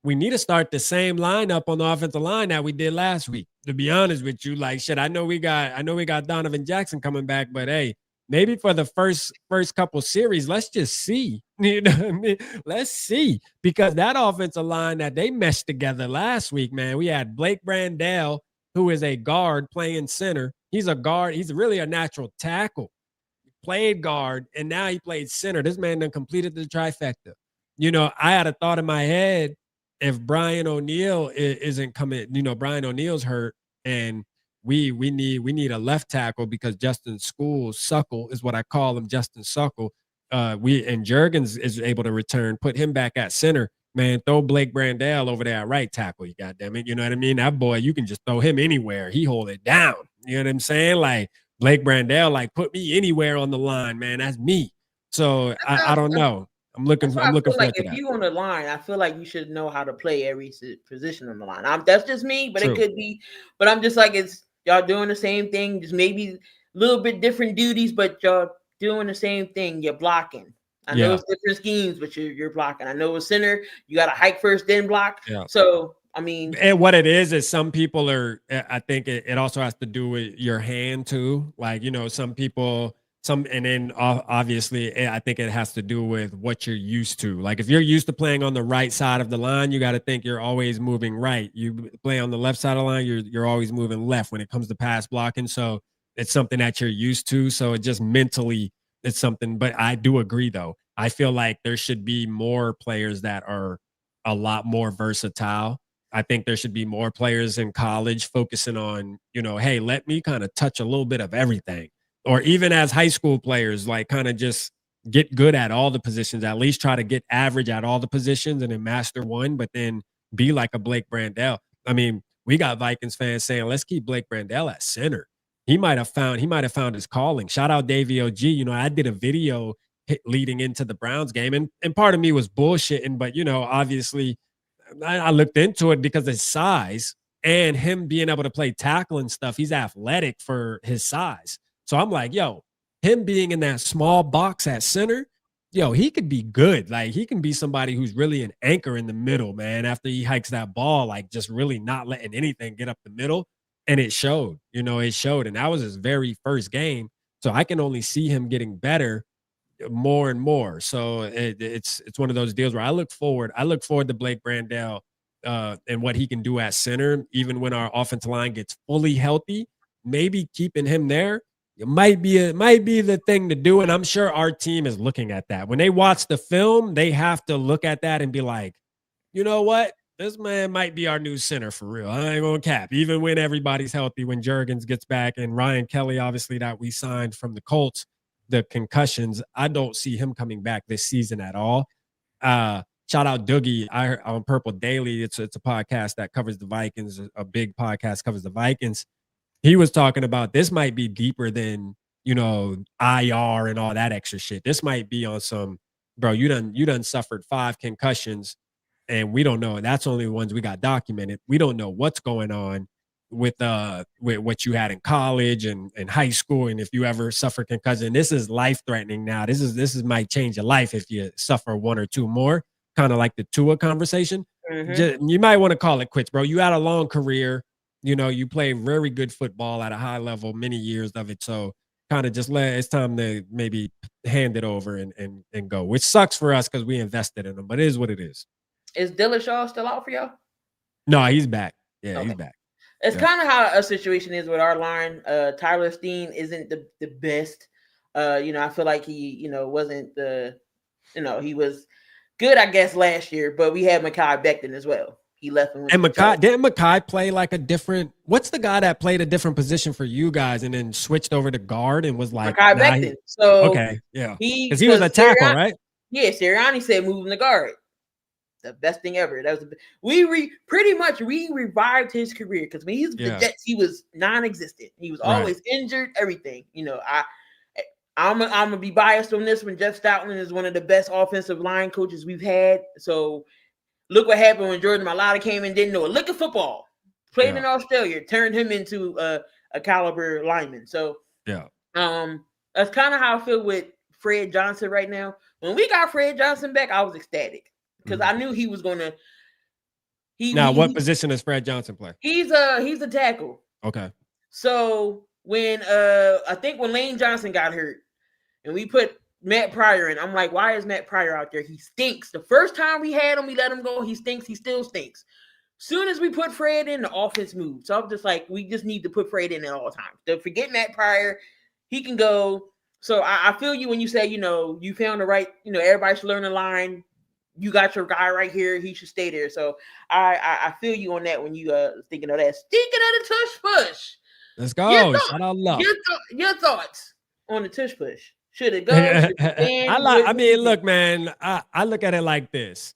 Speaker 2: We need to start the same lineup on the offensive line that we did last week. To be honest with you, like shit, I know we got Donovan Jackson coming back, but hey, maybe for the first couple series, let's just see. You know what I mean? Let's see. Because that offensive line that they meshed together last week, man, we had Blake Brandell, who is a guard playing center. He's a guard. He's really a natural tackle. He played guard, and now he played center. This man done completed the trifecta. I had a thought in my head, if Brian O'Neill isn't coming, Brian O'Neill's hurt, and we need a left tackle because Justin Suckle is what I call him, Justin Suckle. And Juergens is able to return, put him back at center. Man, throw Blake Brandell over there at right tackle. You goddamn it, you know what I mean? That boy, you can just throw him anywhere. He hold it down. You know what I'm saying? Like Blake Brandell, like put me anywhere on the line, man. That's me. So I don't know. I'm looking forward to that.
Speaker 1: If you on the line, I feel like you should know how to play every position on the line. That's just me, but True. It could be. But I'm just like, it's y'all doing the same thing, just maybe a little bit different duties, but y'all doing the same thing. You're blocking. I know it's different schemes, but you're blocking. I know a center, you got to hike first, then block. Yeah. So I mean,
Speaker 2: and what it is some people are. I think it also has to do with your hand too. Like some people. And then obviously, I think it has to do with what you're used to. Like if you're used to playing on the right side of the line, you got to think you're always moving right. You play on the left side of the line, you're always moving left when it comes to pass blocking. So it's something that you're used to. So it just mentally, it's something. But I do agree though, I feel like there should be more players that are a lot more versatile. I think there should be more players in college focusing on, hey, let me kind of touch a little bit of everything. Or even as high school players, like kind of just get good at all the positions, at least try to get average at all the positions and then master one, but then be like a Blake Brandell. I mean, we got Vikings fans saying, let's keep Blake Brandell at center. He might have found his calling. Shout out Davey OG. I did a video leading into the Browns game, and part of me was bullshitting, but obviously I looked into it because of his size and him being able to play tackle and stuff. He's athletic for his size. So I'm like, yo, him being in that small box at center, yo, he could be good. Like he can be somebody who's really an anchor in the middle, man, after he hikes that ball, like just really not letting anything get up the middle. And it showed, it showed. And that was his very first game. So I can only see him getting better more and more. So it's one of those deals where I look forward to Blake Brandell and what he can do at center, even when our offensive line gets fully healthy. Maybe keeping him there it might be the thing to do. And I'm sure our team is looking at that. When they watch the film, they have to look at that and be like, you know what? This man might be our new center for real. I ain't gonna cap. Even when everybody's healthy, when Juergens gets back and Ryan Kelly, obviously, that we signed from the Colts, the concussions, I don't see him coming back this season at all. Shout out Doogie on Purple Daily. It's a podcast that covers the Vikings. A big podcast covers the Vikings. He was talking about this might be deeper than IR and all that extra shit. This might be on some, bro. You done suffered 5 concussions, and we don't know. That's only the ones we got documented. We don't know what's going on with what you had in college and high school, and if you ever suffer concussion. This is life threatening now. This is might change your life if you suffer 1 or 2 more. Kind of like the Tua conversation. Mm-hmm. You might want to call it quits, bro. You had a long career. You play very good football at a high level, many years of it. So kind of just it's time to maybe hand it over and go, which sucks for us because we invested in him, but it is what it is.
Speaker 1: Is Dillashaw still out for y'all?
Speaker 2: No, he's back. Yeah, okay. He's back.
Speaker 1: It's kind of how a situation is with our line. Tyler Steen isn't the best. I feel like he, wasn't he was good, I guess, last year, but we had Mekhi Becton as well. He left him.
Speaker 2: And didn't Mekhi play like a different? What's the guy that played a different position for you guys and then switched over to guard and was like
Speaker 1: Mekhi Becton? So
Speaker 2: okay, yeah, because he was a tackle, right?
Speaker 1: Yeah, Sirianni said move him to guard. The best thing ever. That was we revived his career because when he was the Jets, he was non-existent. He was always injured. Everything. I'm gonna be biased on this one. Jeff Stoutland is one of the best offensive line coaches we've had. So look what happened when Jordan Mailata came and didn't know a lick of football. Played in Australia, turned him into a caliber lineman. So that's kind of how I feel with Fred Johnson right now. When we got Fred Johnson back, I was ecstatic because I knew he was gonna.
Speaker 2: What position does Fred Johnson play?
Speaker 1: He's a tackle.
Speaker 2: Okay.
Speaker 1: So when I think when Lane Johnson got hurt and we put Matt Pryor in, I'm like, why is Matt Pryor out there? He stinks. The first time we had him, we let him go. He stinks. He still stinks. Soon as we put Fred in, the offense moved. So I'm just like, we just need to put Fred in at all times. Don't forget Matt Pryor. He can go. So I feel you when you say, you found the right, everybody should learn the line. You got your guy right here. He should stay there. So I feel you on that when you thinking of that. Stinking of the tush push.
Speaker 2: Let's go. Shout out love.
Speaker 1: Your thoughts on the tush push. Should it go?
Speaker 2: Look, man, I look at it like this.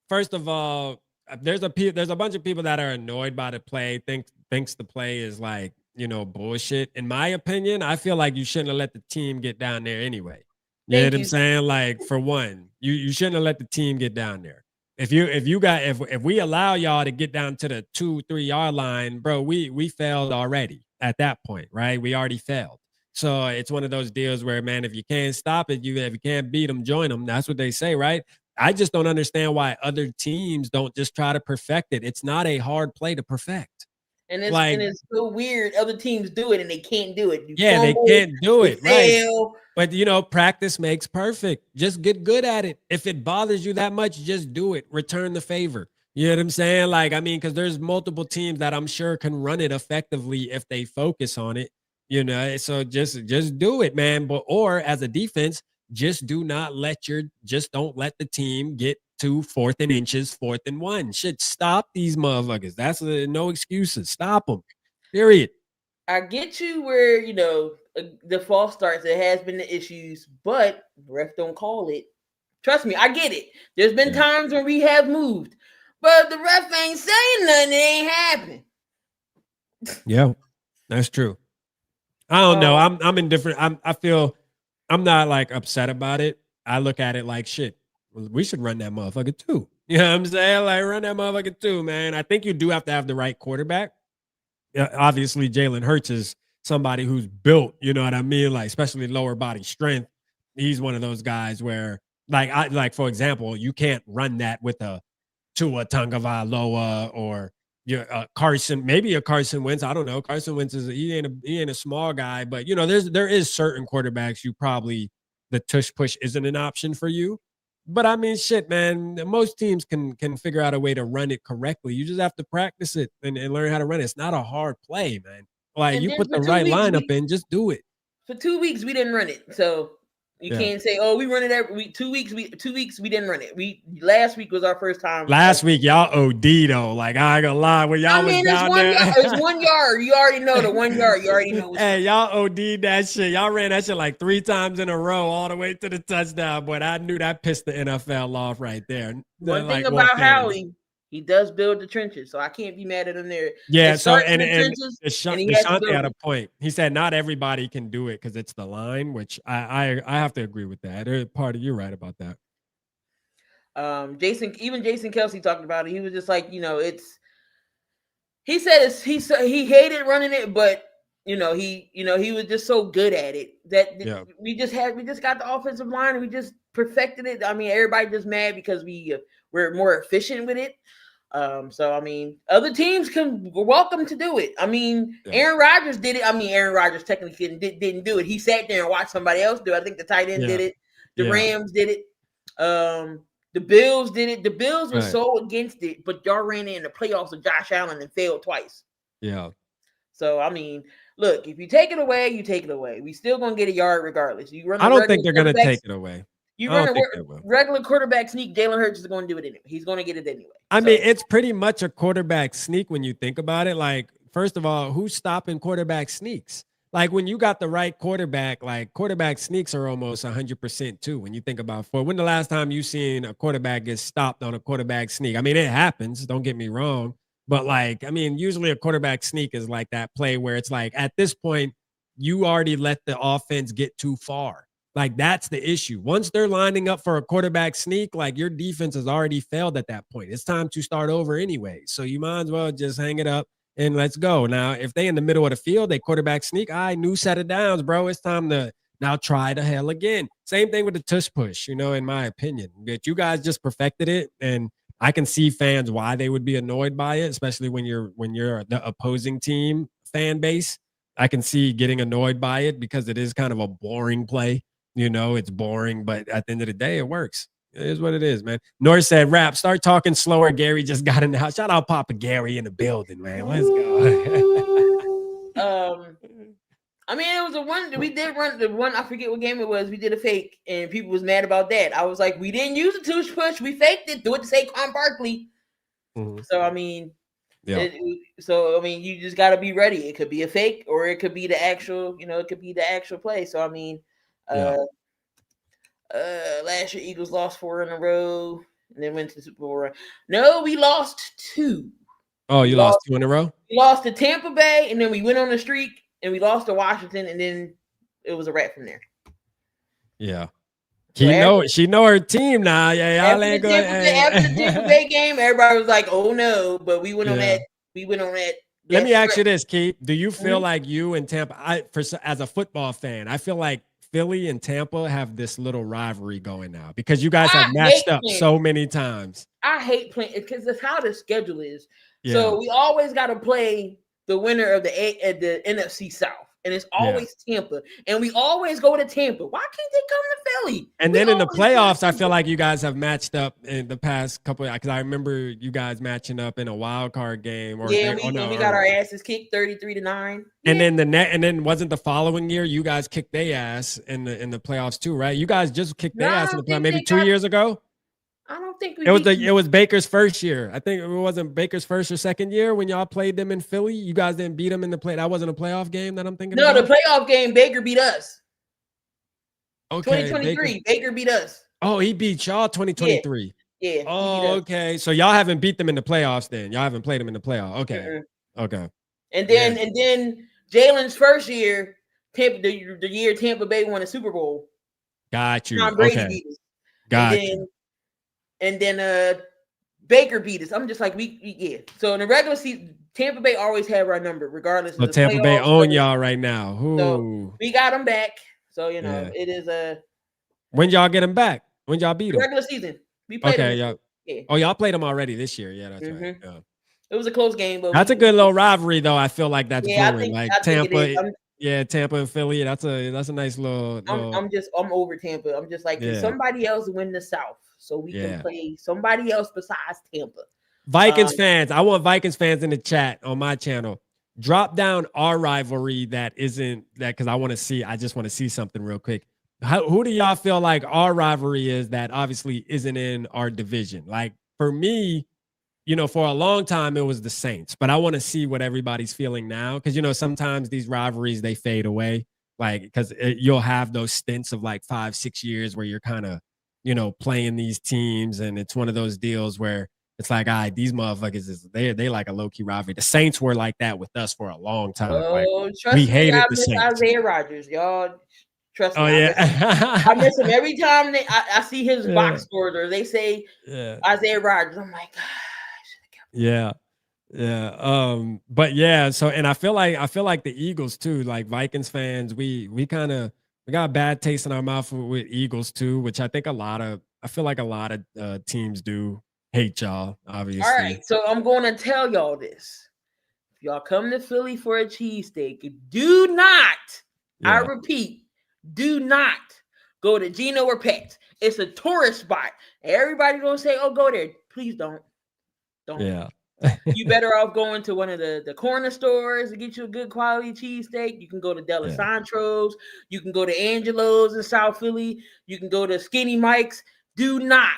Speaker 2: First of all, there's a bunch of people that are annoyed by the play, thinks the play is like, bullshit. In my opinion, I feel like you shouldn't have let the team get down there anyway. You know what I'm saying? Like, for one, you shouldn't have let the team get down there. If we allow y'all to get down to the 2-3 yard line, bro, we failed already at that point, right? We already failed. So it's one of those deals where, man, if you can't stop it, if you can't beat them, join them. That's what they say, right? I just don't understand why other teams don't just try to perfect it. It's not a hard play to perfect.
Speaker 1: And it's so weird. Other teams do it and they can't do it.
Speaker 2: They can't do it, right? But, practice makes perfect. Just get good at it. If it bothers you that much, just do it. Return the favor. You know what I'm saying? Because there's multiple teams that I'm sure can run it effectively if they focus on it. So just do it, man. Or as a defense, just don't let the team get to 4th and inches, 4th and 1. Shit, stop these motherfuckers. That's no excuses. Stop them. Period.
Speaker 1: I get you where, the false starts, there has been the issues, but the ref don't call it. Trust me, I get it. There's been times when we have moved, but the ref ain't saying nothing. It ain't happened.
Speaker 2: Yeah, that's true. I don't know. I'm indifferent. I feel I'm not like upset about it. I look at it like shit. We should run that motherfucker too. You know what I'm saying? Like run that motherfucker too, man. I think you do have to have the right quarterback. Obviously, Jalen Hurts is somebody who's built, you know what I mean? Like, especially lower body strength. He's one of those guys where, for example, you can't run that with a Tua Tagovailoa or Carson, maybe a Carson Wentz. I don't know. Carson Wentz he ain't a small guy, but there is certain quarterbacks the tush push isn't an option for you. But I mean, shit, man. Most teams can figure out a way to run it correctly. You just have to practice it and learn how to run it. It's not a hard play, man. Like you put the right lineup in, just do it.
Speaker 1: For 2 weeks, we didn't run it, so you can't say, "Oh, we run it every week." 2 weeks, we didn't run it. Last week was our first time.
Speaker 2: Last week, y'all OD though. Like I ain't gonna lie, when y'all was down there,
Speaker 1: it's 1 yard. You already know the 1 yard. You already know.
Speaker 2: Hey, y'all OD'd that shit. Y'all ran that shit like 3 times in a row, all the way to the touchdown. But I knew that pissed the NFL off right there.
Speaker 1: One thing about Howie, he does build the trenches, so I can't be mad at him there.
Speaker 2: Yeah, so and Deshaunte had a point. He said not everybody can do it because it's the line, which I have to agree with that. You're right about that.
Speaker 1: Jason Kelce talked about it. He was just like, he said he hated running it, but he was just so good at it that we just got the offensive line and we just perfected it. I mean, everybody just mad because we're more efficient with it. So I mean, other teams were welcome to do it. I mean, Aaron Rodgers did it. I mean, Aaron Rodgers technically didn't do it. He sat there and watched somebody else do it. I think the tight end did it. The Rams did it. The Bills did it. The Bills were so against it, but y'all ran in the playoffs with Josh Allen and failed twice.
Speaker 2: Yeah.
Speaker 1: So I mean, look, if you take it away, you take it away. We still gonna get a yard regardless.
Speaker 2: I don't think they're gonna take it away.
Speaker 1: You run a regular quarterback sneak, Jalen Hurts is going to do it anyway. He's going to get it anyway.
Speaker 2: I mean, it's pretty much a quarterback sneak when you think about it. Like, first of all, who's stopping quarterback sneaks? Like, when you got the right quarterback, like, quarterback sneaks are almost 100% too. When you think about when the last time you seen a quarterback get stopped on a quarterback sneak? I mean, it happens. Don't get me wrong. But, like, I mean, usually a quarterback sneak is like that play where it's like, at this point, you already let the offense get too far. Like, that's the issue. Once they're lining up for a quarterback sneak, like, your defense has already failed at that point. It's time to start over anyway. So you might as well just hang it up and let's go. Now, if they in the middle of the field, they quarterback sneak, new set of downs, bro. It's time to now try the hell again. Same thing with the tush push, in my opinion. But you guys just perfected it, and I can see fans why they would be annoyed by it, especially when you're the opposing team fan base. I can see getting annoyed by it because it is kind of a boring play. It's boring, but at the end of the day, it works. It is what it is, man. Norris said, "Rap, start talking slower. Gary just got in the house." Shout out Papa Gary in the building, man. Let's
Speaker 1: go. I mean, it was we did run the one. I forget what game it was. We did a fake, and people was mad about that. I was like, we didn't use a tush push. We faked it. Do it to Saquon Barkley. Mm-hmm. So I mean, you just got to be ready. It could be a fake, or it could be the actual. It could be the actual play. So I mean. Last year Eagles lost 4 in a row and then went to the Super Bowl run. No, we lost 2.
Speaker 2: Oh, you lost 2 in a row?
Speaker 1: We lost to Tampa Bay, and then we went on a streak, and we lost to Washington, and then it was a wrap from there.
Speaker 2: Yeah. She know her team now. Yeah, y'all ain't going.
Speaker 1: After the Tampa Bay game, everybody was like, "Oh no!" But we went on that. We went on that.
Speaker 2: Let me ask you this, Keith. Do you feel like you and Tampa? As a football fan, I feel like Philly and Tampa have this little rivalry going now because you guys have matched up so many times.
Speaker 1: I hate playing because that's how the schedule is. Yeah. So we always got to play the winner of the NFC South, and it's always Tampa, and we always go to Tampa. Why can't they come to Philly?
Speaker 2: And then in the playoffs, I feel like you guys have matched up in the past couple, because I remember you guys matching up in a wild card game.
Speaker 1: We got our asses kicked 33-9.
Speaker 2: And then and then wasn't the following year you guys kicked their ass in the playoffs too, right? You guys just kicked their ass in the playoffs maybe 2 years ago.
Speaker 1: I don't think
Speaker 2: it was Baker's first year. I think it wasn't Baker's first or second year when y'all played them in Philly. You guys didn't beat them in the play. That wasn't a playoff game that I'm thinking about.
Speaker 1: No, the playoff game, Baker beat us.
Speaker 2: Okay,
Speaker 1: 2023, Baker beat us.
Speaker 2: Oh, he beat y'all 2023.
Speaker 1: Yeah.
Speaker 2: Oh, okay. So y'all haven't beat them in the playoffs then. Y'all haven't played them in the playoffs. Okay. Mm-hmm. Okay.
Speaker 1: And then Jalen's first year, the year Tampa Bay won the Super Bowl.
Speaker 2: Got you.
Speaker 1: Tom Brady beat us.
Speaker 2: Got you.
Speaker 1: And then Baker beat us. I'm just like, yeah. So in the regular season, Tampa Bay always have our number, regardless of the
Speaker 2: Tampa Bay own y'all right now. Ooh.
Speaker 1: So we got them back. So, it is a.
Speaker 2: When y'all get them back? When y'all beat them?
Speaker 1: Regular season. We played them.
Speaker 2: Yeah. Oh, y'all played them already this year. Yeah, that's right. Yeah.
Speaker 1: It was a close game, but
Speaker 2: that's a good little rivalry, though. I feel like that's brewing.
Speaker 1: I
Speaker 2: Tampa. Tampa and Philly. That's a nice little.
Speaker 1: I'm over Tampa. I'm just like, can somebody else win the South so we can play somebody else besides Tampa.
Speaker 2: Vikings fans, I want Vikings fans in the chat on my channel. Drop down our rivalry that isn't that, because I just want to see something real quick. Who do y'all feel like our rivalry is that obviously isn't in our division? Like for me, for a long time it was the Saints, but I want to see what everybody's feeling now, because sometimes these rivalries they fade away, like because you'll have those stints of like 5-6 years where you're kind of playing these teams, and it's one of those deals where it's like, these motherfuckers they like a low-key rivalry. The Saints were like that with us for a long time. We hated the Saints.
Speaker 1: Isaiah Rodgers, y'all. Trust me.
Speaker 2: Oh, yeah.
Speaker 1: I miss him every time I see his box scores or they say Isaiah Rodgers. I'm like,
Speaker 2: yeah. But yeah, so and I feel like the Eagles too, like Vikings fans, we got a bad taste in our mouth with Eagles too, which I feel like a lot of teams do hate y'all, obviously.
Speaker 1: All right, so I'm going to tell y'all this. If y'all come to Philly for a cheesesteak, do not, I repeat, do not go to Gino or Pat's. It's a tourist spot. Everybody gonna say, "Oh, go there." Please don't.
Speaker 2: Yeah.
Speaker 1: You better off going to one of the corner stores to get you a good quality cheesesteak. You can go to Delisandro's. You can go to Angelo's in South Philly. You can go to Skinny Mike's. Do not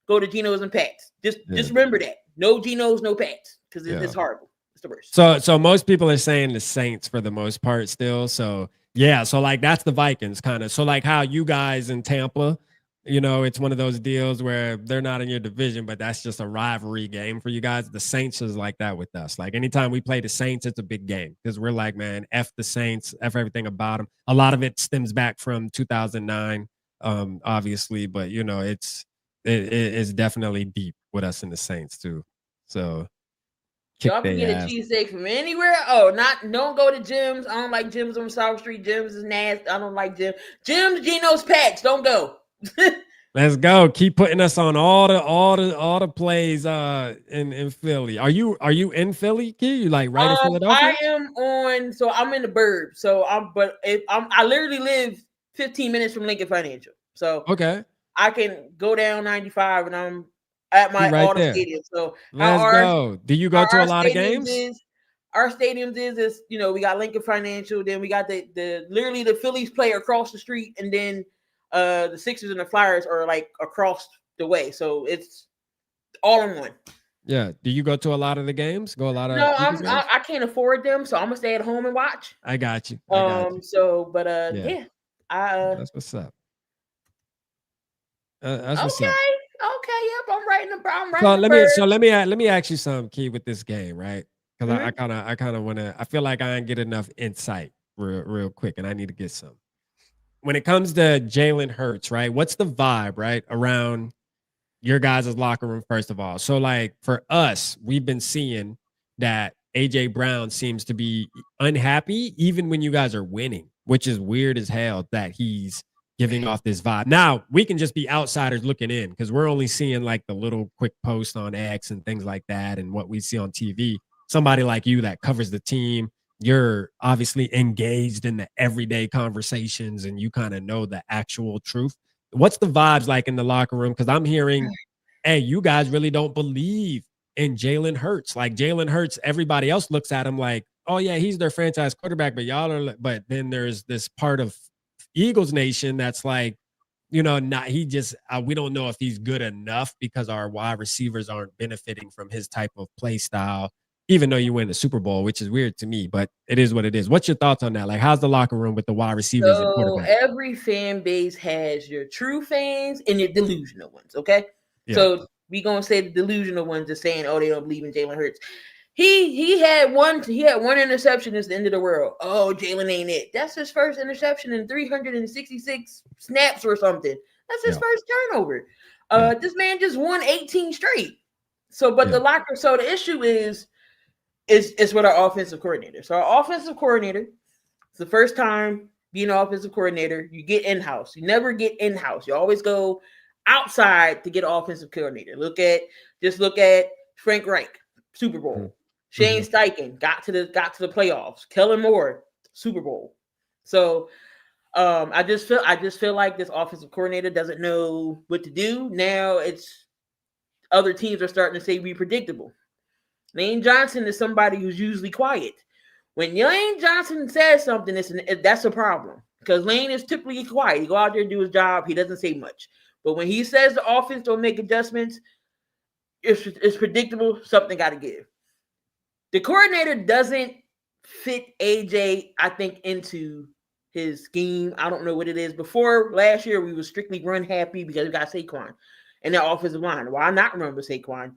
Speaker 1: go to Gino's and Pat's. Just remember that. No Gino's, no Pat's, because it's horrible. It's the worst.
Speaker 2: So most people are saying the Saints for the most part still. So yeah, so like that's the Vikings kind of. So like how you guys in Tampa, it's one of those deals where they're not in your division, but that's just a rivalry game for you guys. The Saints is like that with us. Like anytime we play the Saints, it's a big game because we're like, man, F the Saints, F everything about them. A lot of it stems back from 2009, obviously, but it's definitely deep with us in the Saints too. So
Speaker 1: y'all can get a cheesesteak from anywhere. Oh, don't go to Jim's. I don't like Jim's on South Street. Jim's is nasty. I don't like Jim's. Jim's, Geno's, Pat's. Don't go.
Speaker 2: Let's go. Keep putting us on all the plays in Philly. Are you in Philly, Key? You like right in Philadelphia?
Speaker 1: I am on. So I'm in the burbs. So I literally live 15 minutes from Lincoln Financial. So
Speaker 2: okay,
Speaker 1: I can go down 95 and I'm at my auto stadium. So
Speaker 2: let's go. Do you go to a lot of games?
Speaker 1: Our stadiums is we got Lincoln Financial, then we got literally the Phillies play across the street, and then the Sixers and the Flyers are like across the way. So it's all in one.
Speaker 2: Yeah. Do you go to a lot of the games? No,
Speaker 1: I can't afford them, so I'm gonna stay at home and watch.
Speaker 2: I got you.
Speaker 1: So but that's
Speaker 2: what's up.
Speaker 1: That's what's up. Okay, yep, I'm right.
Speaker 2: So let me ask you something, Key, with this game, right? Because I kind of want to. I feel like I didn't get enough insight real quick, and I need to get some. When it comes to Jalen Hurts, right? What's the vibe, right, around your guys' locker room? First of all, so like for us, we've been seeing that AJ Brown seems to be unhappy even when you guys are winning, which is weird as hell that he's giving off this vibe. Now, we can just be outsiders looking in because we're only seeing like the little quick posts on X and things like that and what we see on TV. Somebody like you that covers the team, you're obviously engaged in the everyday conversations and you kind of know the actual truth. What's the vibes like in the locker room? Because I'm hearing, hey, you guys really don't believe in Jalen Hurts. Like Jalen Hurts, everybody else looks at him like, oh yeah, he's their franchise quarterback, but y'all are. But then there's this part of Eagles Nation that's like, not he just we don't know if he's good enough because our wide receivers aren't benefiting from his type of play style. Even though you win the Super Bowl, which is weird to me, but it is what it is. What's your thoughts on that? Like, how's the locker room with the wide receivers and
Speaker 1: So
Speaker 2: quarterback?
Speaker 1: every fan base has your true fans and your delusional ones. Okay,
Speaker 2: Yeah,
Speaker 1: so we gonna say the delusional ones are saying, "Oh, they don't believe in Jalen Hurts." He had one interception. It's the end of the world. Oh, Jalen ain't it. That's his first interception in 366 snaps or something. That's his
Speaker 2: yeah,
Speaker 1: first turnover.
Speaker 2: yeah,
Speaker 1: This man just won 18 straight. So, but
Speaker 2: yeah,
Speaker 1: the locker. So the issue is with our offensive coordinator. So our offensive coordinator, it's the first time being an offensive coordinator, you get in-house. You never get in-house. You always go outside to get an offensive coordinator. Look at Frank Reich, Super Bowl. Shane
Speaker 2: mm-hmm.
Speaker 1: Steichen got to the playoffs. Kellen Moore, Super Bowl. So I just feel like this offensive coordinator doesn't know what to do. Now it's other teams are starting to say be predictable. Lane Johnson is somebody who's usually quiet. When Lane Johnson says something, that's a problem because Lane is typically quiet. He go out there and do his job. He doesn't say much. But when he says the offense don't make adjustments, it's predictable. Something got to give. The coordinator doesn't fit AJ, I think, into his scheme. I don't know what it is. Before last year, we were strictly run happy because we got Saquon and their offensive line. Why not remember Saquon?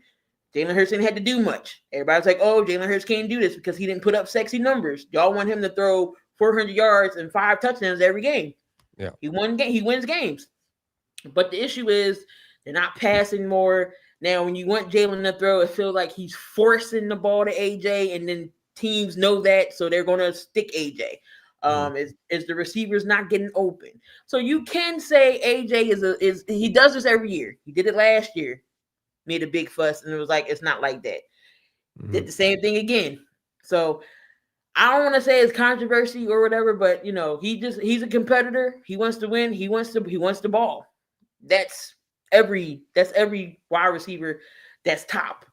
Speaker 1: Jalen Hurts didn't have to do much. Everybody's like, oh, Jalen Hurts can't do this because he didn't put up sexy numbers. Y'all want him to throw 400 yards and 5 touchdowns every game.
Speaker 2: Yeah.
Speaker 1: He wins games. But the issue is they're not passing more. Now, when you want Jalen to throw, it feels like he's forcing the ball to AJ, and then teams know that, so they're going to stick AJ. Is the receivers not getting open? So you can say AJ is he does this every year. He did it last year, made a big fuss, and it was like it's not like that. Did the same thing again. So I don't want to say it's controversy or whatever, but he's a competitor. He wants to win. He wants the ball. That's every wide receiver that's top.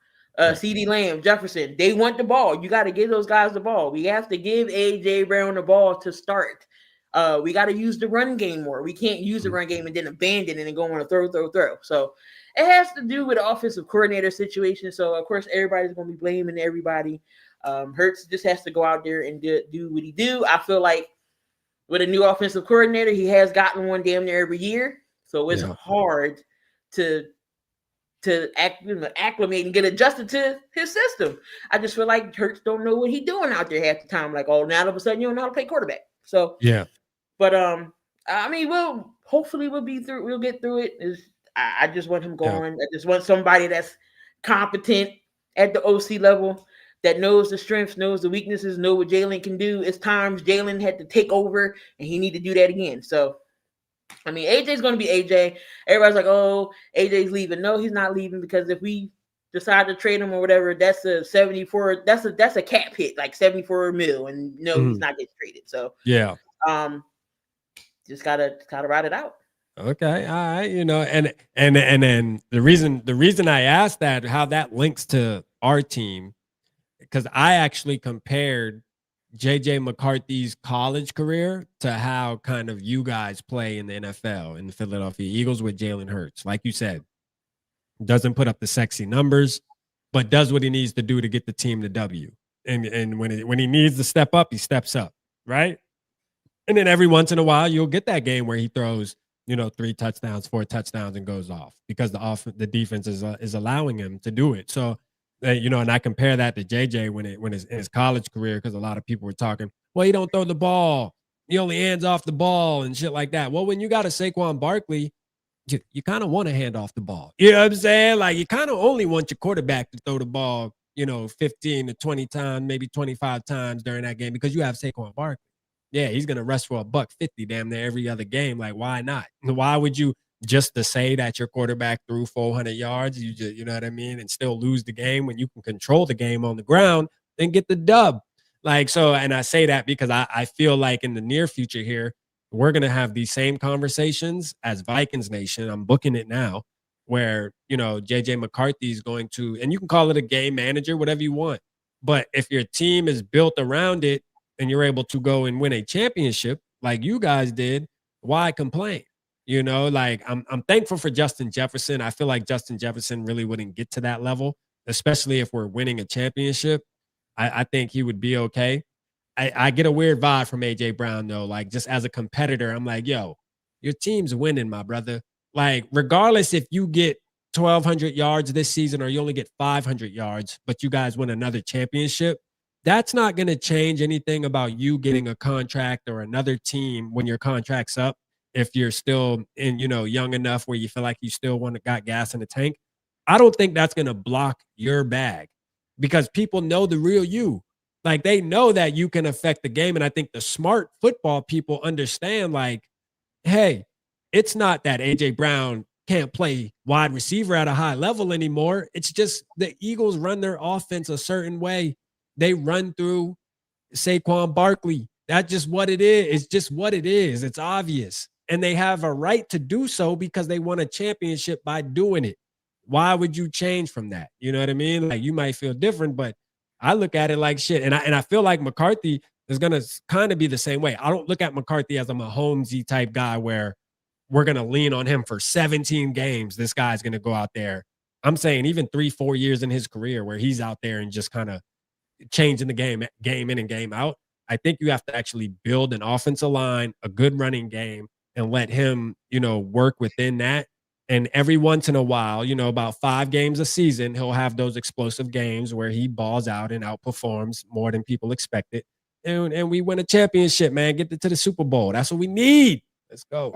Speaker 1: CD Lamb, Jefferson, they want the ball. You got to give those guys the ball. We have to give AJ Brown the ball to start. We got to use the run game more. We can't use the run game and then abandon it and go on a throw. So it has to do with the offensive coordinator situation. So of course everybody's going to be blaming everybody. Hurts just has to go out there and do what he do. I feel like with a new offensive coordinator, he has gotten one damn near every year. So it's hard to acclimate and get adjusted to his system. I just feel like Hurts don't know what he's doing out there half the time. Like, oh, now all of a sudden you don't know how to play quarterback. So
Speaker 2: Yeah.
Speaker 1: But I mean, hopefully we'll get through it. I just want him going. I just want somebody that's competent at the OC level that knows the strengths, knows the weaknesses, know what Jalen can do. It's times Jalen had to take over and he need to do that again. So I mean, AJ's going to be AJ. Everybody's like, "Oh, AJ's leaving." No, he's not leaving because if we decide to trade him or whatever, that's a 74. That's a cap hit, like 74 mil, and no, he's not getting traded. So just gotta ride it out.
Speaker 2: Okay, all right, and then the reason I asked that, how that links to our team, because I actually compared JJ McCarthy's college career to how kind of you guys play in the NFL in the Philadelphia Eagles with Jalen Hurts. Like you said, doesn't put up the sexy numbers, but does what he needs to do to get the team to W. And when he needs to step up, he steps up, right? And then every once in a while, you'll get that game where he throws, 3 touchdowns, 4 touchdowns, and goes off because the defense is allowing him to do it. So, and I compare that to JJ when his college career, because a lot of people were talking, well, he don't throw the ball, he only hands off the ball and shit like that. Well, when you got a Saquon Barkley, you kind of want to hand off the ball. You know what I'm saying? Like, you kind of only want your quarterback to throw the ball, 15 to 20 times, maybe 25 times during that game because you have Saquon Barkley. Yeah, he's gonna rush for $150 damn near every other game. Like, why not? Why would you just to say that your quarterback threw 400 yards, you know what I mean, and still lose the game when you can control the game on the ground and get the dub? Like, so, and I say that because I feel like in the near future here, we're gonna have these same conversations as Vikings Nation. I'm booking it now, where JJ McCarthy is going to, and you can call it a game manager, whatever you want. But if your team is built around it and you're able to go and win a championship like you guys did, why complain? Like I'm thankful for Justin Jefferson. I feel like Justin Jefferson really wouldn't get to that level, especially if we're winning a championship. I think he would be okay. I get a weird vibe from AJ Brown though. Like just as a competitor, I'm like, yo, your team's winning, my brother. Like, regardless if you get 1,200 yards this season or you only get 500 yards, but you guys win another championship, that's not going to change anything about you getting a contract or another team when your contract's up. If you're still young enough where you feel like you still got gas in the tank, I don't think that's going to block your bag because people know the real you. Like they know that you can affect the game. And I think the smart football people understand, like, hey, it's not that AJ Brown can't play wide receiver at a high level anymore. It's just the Eagles run their offense a certain way. They run through Saquon Barkley. That's just what it is. It's just what it is. It's obvious. And they have a right to do so because they won a championship by doing it. Why would you change from that? You know what I mean? Like you might feel different, but I look at it like shit. And I feel like McCarthy is going to kind of be the same way. I don't look at McCarthy as a Mahomesy type guy where we're going to lean on him for 17 games. This guy's going to go out there. I'm saying even 3-4 years in his career where he's out there and just kind of changing the game in and game out. I think you have to actually build an offensive line, a good running game, and let him, work within that. And every once in a while, about 5 games a season, he'll have those explosive games where he balls out and outperforms more than people expected. And we win a championship, man. Get to the Super Bowl. That's what we need. Let's go.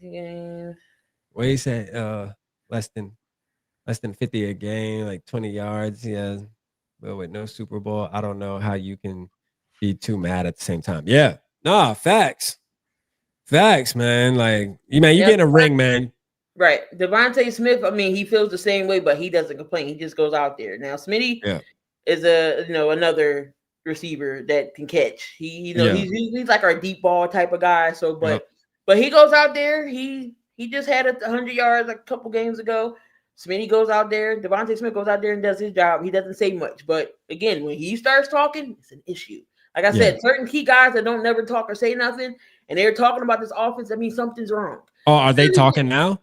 Speaker 1: Yeah.
Speaker 2: What he said, less than 50 a game, like 20 yards. Yeah. But with no Super Bowl, I don't know how you can be too mad at the same time. Yeah. Nah, facts. Facts, man. Like, you get a ring, man.
Speaker 1: Right. Devontae Smith, I mean, he feels the same way, but he doesn't complain. He just goes out there. Now, Smitty is another receiver that can catch. He's like our deep ball type of guy. So, but he goes out there. He just had 100 yards like a couple games ago. Smitty goes out there. Devontae Smith goes out there and does his job. He doesn't say much, but again, when he starts talking, it's an issue. Like I said, certain key guys that don't never talk or say nothing, and they're talking about this offense, that means something's wrong.
Speaker 2: Oh, are they talking now?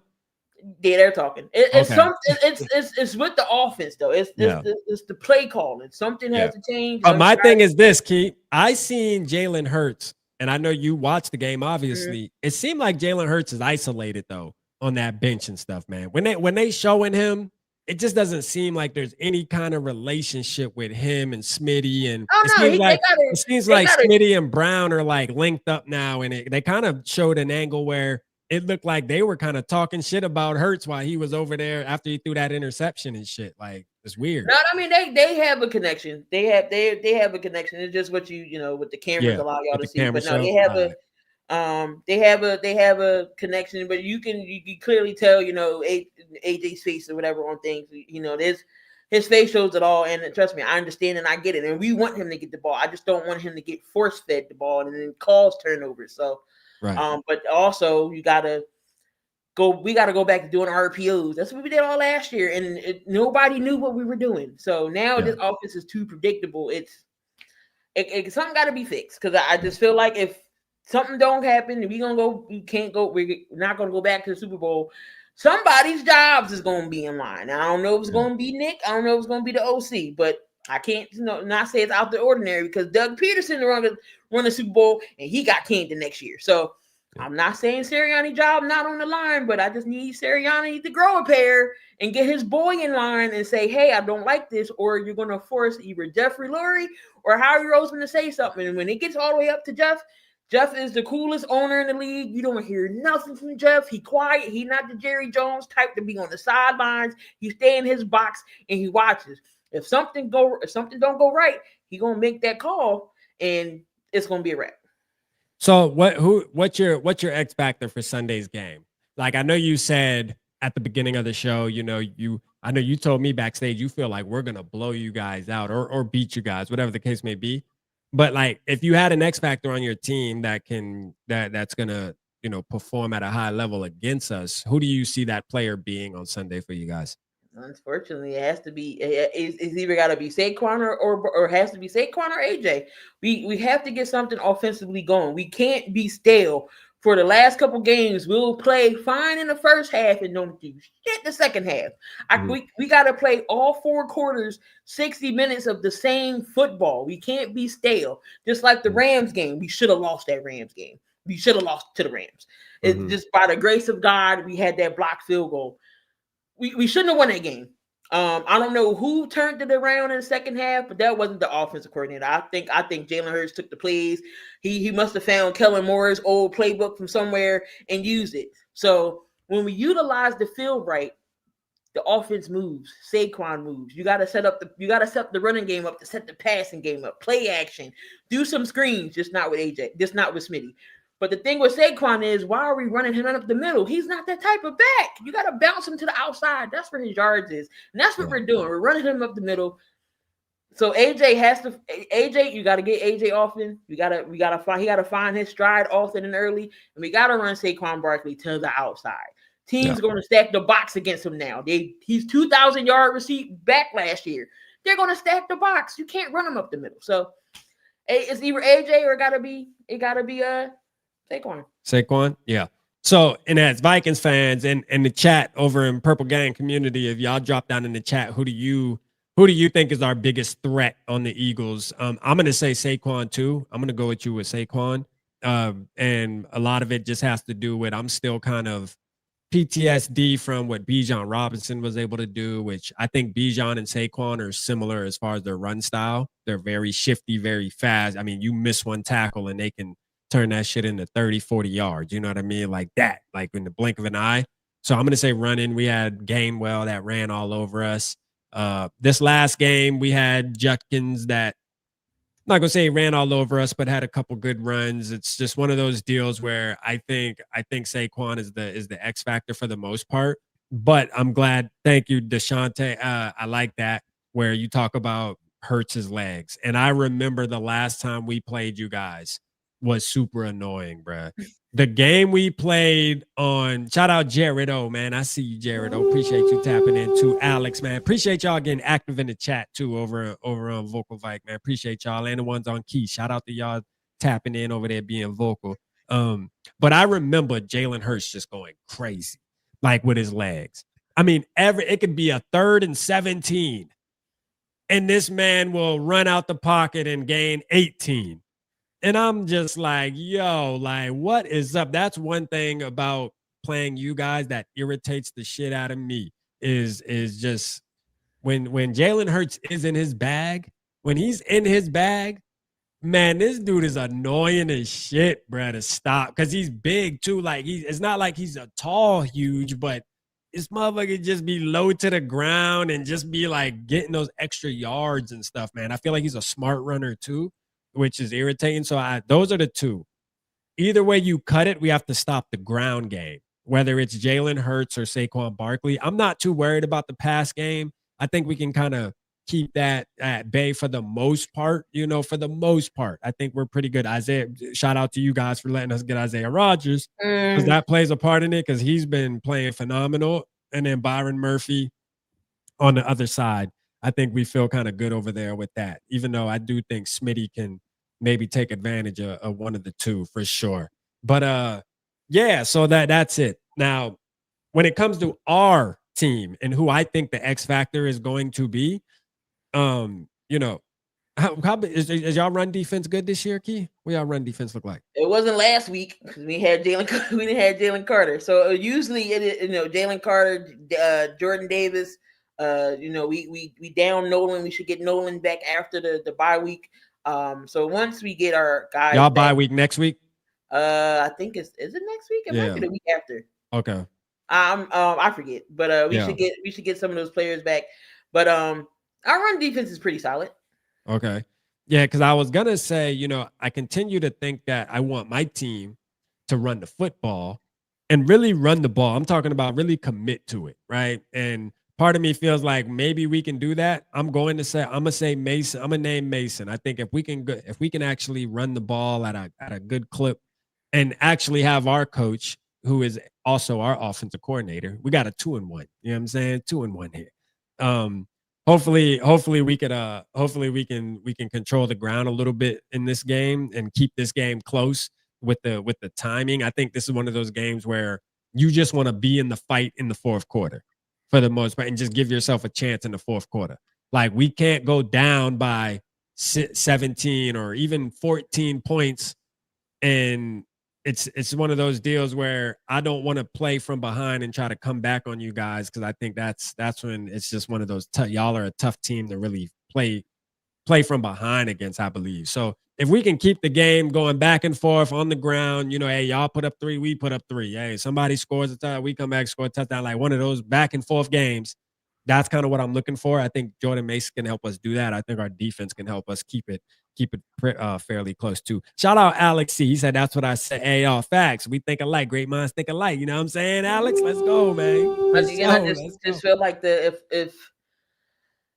Speaker 1: Yeah, they're talking. It's with the offense though. It's the play calling. Something has to change.
Speaker 2: But my thing is this, Keith. I seen Jalen Hurts, and I know you watched the game. Obviously, it seemed like Jalen Hurts is isolated though on that bench and stuff, man. When they showing him, it just doesn't seem like there's any kind of relationship with him and Smitty. And it seems like Smitty and Brown are like linked up now, and they kind of showed an angle where it looked like they were kind of talking shit about Hurts while he was over there after he threw that interception and shit. Like, it's weird.
Speaker 1: No, I mean they have a connection. They have a connection. It's just what with the cameras allow y'all to see. But no, they have a connection. But you can clearly tell AJ's face or whatever on things. His face shows it all. And trust me, I understand and I get it. And we want him to get the ball. I just don't want him to get force fed the ball and then cause turnovers. So. Right. But also we gotta go back to doing RPOs. That's what we did all last year, and nobody knew what we were doing. So now this offense is too predictable. Something got to be fixed because I just feel like if something don't happen, we're not gonna go back to the Super Bowl. Somebody's jobs is gonna be in line. I don't know if it's gonna be Nick. I don't know if it's gonna be the OC, but I can't not say it's out the ordinary because Doug Peterson run the Super Bowl and he got canned the next year. So I'm not saying Sirianni's job not on the line, but I just need Sirianni to grow a pair and get his boy in line and say, hey, I don't like this, or you're going to force either Jeffrey Lurie or Howie Roseman to say something. And when it gets all the way up to Jeff is the coolest owner in the league. You don't hear nothing from Jeff. He quiet. He not the Jerry Jones type to be on the sidelines. He stay in his box and he watches. If something don't go right, he gonna make that call, and it's gonna be a wrap.
Speaker 2: So what's your X factor for Sunday's game? Like I know you said at the beginning of the show, I know you told me backstage you feel like we're gonna blow you guys out or beat you guys, whatever the case may be. But like if you had an X factor on your team that's gonna, perform at a high level against us, who do you see that player being on Sunday for you guys?
Speaker 1: Unfortunately, it has to be. It's either got to be Saquon or has to be Saquon or AJ. We have to get something offensively going. We can't be stale. For the last couple games, we'll play fine in the first half and don't do shit the second half. We got to play all 4 quarters, 60 minutes of the same football. We can't be stale. Just like the Rams game, we should have lost that Rams game. We should have lost to the Rams. It's just by the grace of God, we had that blocked field goal. We shouldn't have won that game. I don't know who turned it around in the second half, but that wasn't the offensive coordinator. I think Jalen Hurts took the plays. He must have found Kellen Moore's old playbook from somewhere and used it. So when we utilize the field right, the offense moves. Saquon moves. You got to set the running game up to set the passing game up. Play action. Do some screens. Just not with AJ. Just not with Smitty. But the thing with Saquon is, why are we running him up the middle? He's not that type of back. You got to bounce him to the outside. That's where his yards is. And that's what we're doing. We're running him up the middle. So AJ, you got to get AJ often. He got to find his stride often and early. And we got to run Saquon Barkley to the outside. Teams going to stack the box against him now. He's 2,000 yard receipt back last year. They're going to stack the box. You can't run him up the middle. So it's either AJ or it got to be
Speaker 2: Saquon, yeah. So, and as Vikings fans and the chat over in Purple Gang community, if y'all drop down in the chat, who do you think is our biggest threat on the Eagles? I'm gonna say Saquon too. I'm gonna go with you with Saquon, and a lot of it just has to do with I'm still kind of PTSD from what Bijan Robinson was able to do, which I think Bijan and Saquon are similar as far as their run style. They're very shifty, very fast. I mean, you miss one tackle and they can turn that shit into 30, 40 yards. You know what I mean? Like that, like in the blink of an eye. So I'm going to say running. We had Gainwell that ran all over us. This last game, we had Judkins that, I'm not going to say he ran all over us, but had a couple good runs. It's just one of those deals where I think Saquon is the X factor for the most part. But I'm glad. Thank you, Deshante. I like that where you talk about Hurts' legs. And I remember the last time we played you guys was super annoying, bruh. The game we played on, shout out Jared O, man. I see you, Jared O. Appreciate you tapping in too. Alex, man. Appreciate y'all getting active in the chat too over on Vocal VIKE, man. Appreciate y'all. And the ones on key. Shout out to y'all tapping in over there being vocal. But I remember Jalen Hurts just going crazy, like with his legs. I mean, it could be a 3rd and 17, and this man will run out the pocket and gain 18. And I'm just like, yo, like, what is up? That's one thing about playing you guys that irritates the shit out of me is just when Jalen Hurts is in his bag, when he's in his bag, man, this dude is annoying as shit, bro, to stop. Because he's big, too. Like, it's not like he's a tall, huge, but this motherfucker just be low to the ground and just be, like, getting those extra yards and stuff, man. I feel like he's a smart runner, too, which is irritating. So those are the two. Either way you cut it, we have to stop the ground game, whether it's Jalen Hurts or Saquon Barkley. I'm not too worried about the pass game. I think we can kind of keep that at bay for the most part. For the most part, I think we're pretty good. Isaiah, shout out to you guys for letting us get Isaiah Rodgers, because that plays a part in it, because he's been playing phenomenal. And then Byron Murphy on the other side. I think we feel kind of good over there with that, even though I do think Smitty can maybe take advantage of one of the two for sure. But yeah, so that's it. Now, when it comes to our team and who I think the X factor is going to be, how is y'all run defense good this year, Key? What y'all run defense look like?
Speaker 1: It wasn't last week because we had Jalen Carter. So usually it is, Jalen Carter, Jordan Davis. We down Nolan. We should get Nolan back after the bye week. So once we get our guys,
Speaker 2: y'all bye week next week.
Speaker 1: I think is it next week? It might be the week after.
Speaker 2: Okay.
Speaker 1: I forget, but we should get some of those players back. But our run defense is pretty solid.
Speaker 2: Okay. Yeah, because I was gonna say, I continue to think that I want my team to run the football and really run the ball. I'm talking about really commit to it, right? And part of me feels like maybe we can do that. I'm gonna say Mason. I'm gonna name Mason. I think if we can actually run the ball at a good clip and actually have our coach, who is also our offensive coordinator, we got a 2-1. You know what I'm saying? 2-1 here. Hopefully we can control the ground a little bit in this game and keep this game close with the timing. I think this is one of those games where you just want to be in the fight in the fourth quarter for the most part and just give yourself a chance in the fourth quarter. Like, we can't go down by 17 or even 14 points, and it's one of those deals where I don't want to play from behind and try to come back on you guys, because I think that's when it's just one of those y'all are a tough team to really play from behind against, I believe. So if we can keep the game going back and forth on the ground, hey, y'all put up 3, we put up 3. Hey, somebody scores a touchdown, we come back, score a touchdown, like one of those back and forth games. That's kind of what I'm looking for. I think Jordan Mason can help us do that. I think our defense can help us keep it fairly close too. Shout out Alex C. He said, that's what I said. Hey, y'all, facts. We think alike. Great minds think alike. You know what I'm saying, Alex? Let's go, man.
Speaker 1: I just feel like if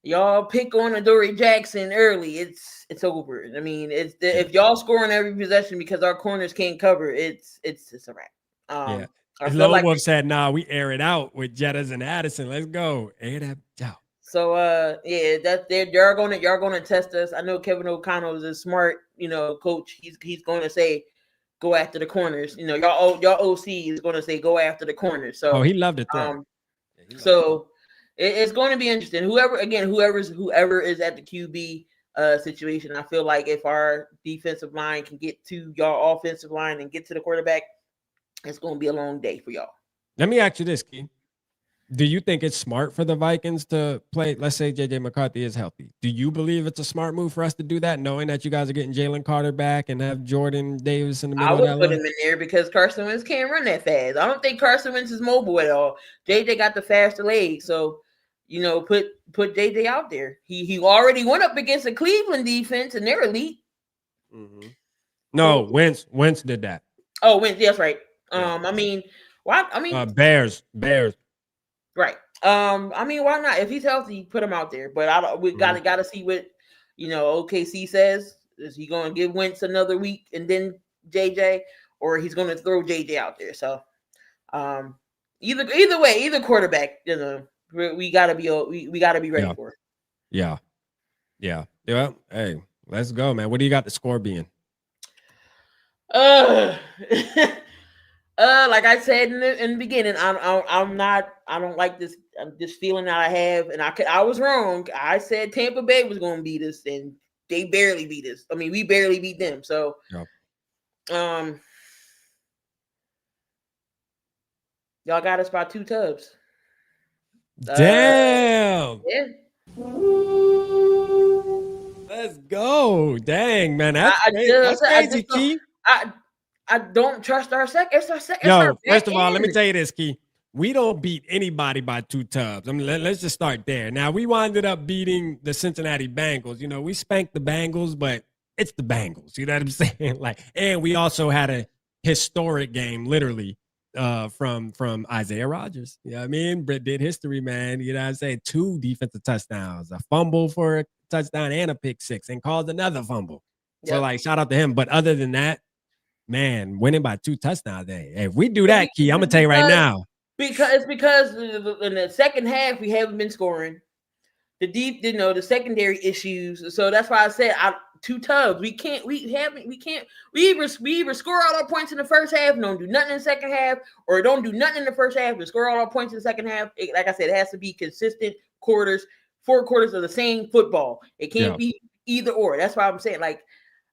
Speaker 1: y'all pick on Adoree Jackson early, it's over. I mean, if y'all score on every possession because our corners can't cover, it's a wrap.
Speaker 2: Yeah. Lone Wolf said, nah, we air it out with Jettas and Addison. Let's go. Air that out.
Speaker 1: So yeah, that y'all gonna test us. I know Kevin O'Connell is a smart, coach. He's gonna say go after the corners. Y'all OC is gonna say go after the corners. So
Speaker 2: he loved it.
Speaker 1: So it's going to be interesting. Whoever is at the QB situation, I feel like if our defensive line can get to y'all offensive line and get to the quarterback, it's going to be a long day for y'all.
Speaker 2: Let me ask you this, Key. Do you think it's smart for the Vikings to play? Let's say JJ McCarthy is healthy. Do you believe it's a smart move for us to do that, knowing that you guys are getting Jalen Carter back and have Jordan Davis in the middle?
Speaker 1: I would put him in there because Carson Wentz can't run that fast. I don't think Carson Wentz is mobile at all. JJ got the faster legs, so put JJ out there. He already went up against a Cleveland defense, and they're elite.
Speaker 2: Mm-hmm. No, Wentz did that.
Speaker 1: Oh, Wentz, that's right. I mean, why? I mean,
Speaker 2: Bears.
Speaker 1: Right. I mean, why not? If he's healthy, put him out there. But we gotta see what OKC says. Is he gonna give Wentz another week and then JJ, or he's gonna throw JJ out there? So either way, either quarterback, we gotta be ready for it.
Speaker 2: Yeah. Hey, let's go, man. What do you got the score being?
Speaker 1: Like I said in the beginning, I don't like this feeling that I have, and I was wrong. I said Tampa Bay was going to beat us, and they barely beat us. I mean, we barely beat them. So, y'all got us by 2 tubs.
Speaker 2: Damn.
Speaker 1: Yeah.
Speaker 2: Let's go. Dang, man. That's crazy, Key.
Speaker 1: I don't trust our second.
Speaker 2: First of all, let me tell you this, Key. We don't beat anybody by 2 tubs. I mean, let's just start there. Now, we winded up beating the Cincinnati Bengals. We spanked the Bengals, but it's the Bengals. You know what I'm saying? And we also had a historic game, literally, from Isaiah Rodgers. You know what I mean? Brett did history, man. You know what I'm saying? 2 defensive touchdowns, a fumble for a touchdown and a pick 6, and caused another fumble. Yep. So, shout out to him. But other than that, man, winning by 2 touchdowns. If we do that, Key, I'm gonna tell you right now.
Speaker 1: Because in the second half we haven't been scoring. The secondary issues. So that's why I said 2 tubs. We either score all our points in the first half and don't do nothing in the second half, or don't do nothing in the first half and score all our points in the second half. Like I said, it has to be consistent quarters, 4 quarters of the same football. It can't be either or. That's why I'm saying, like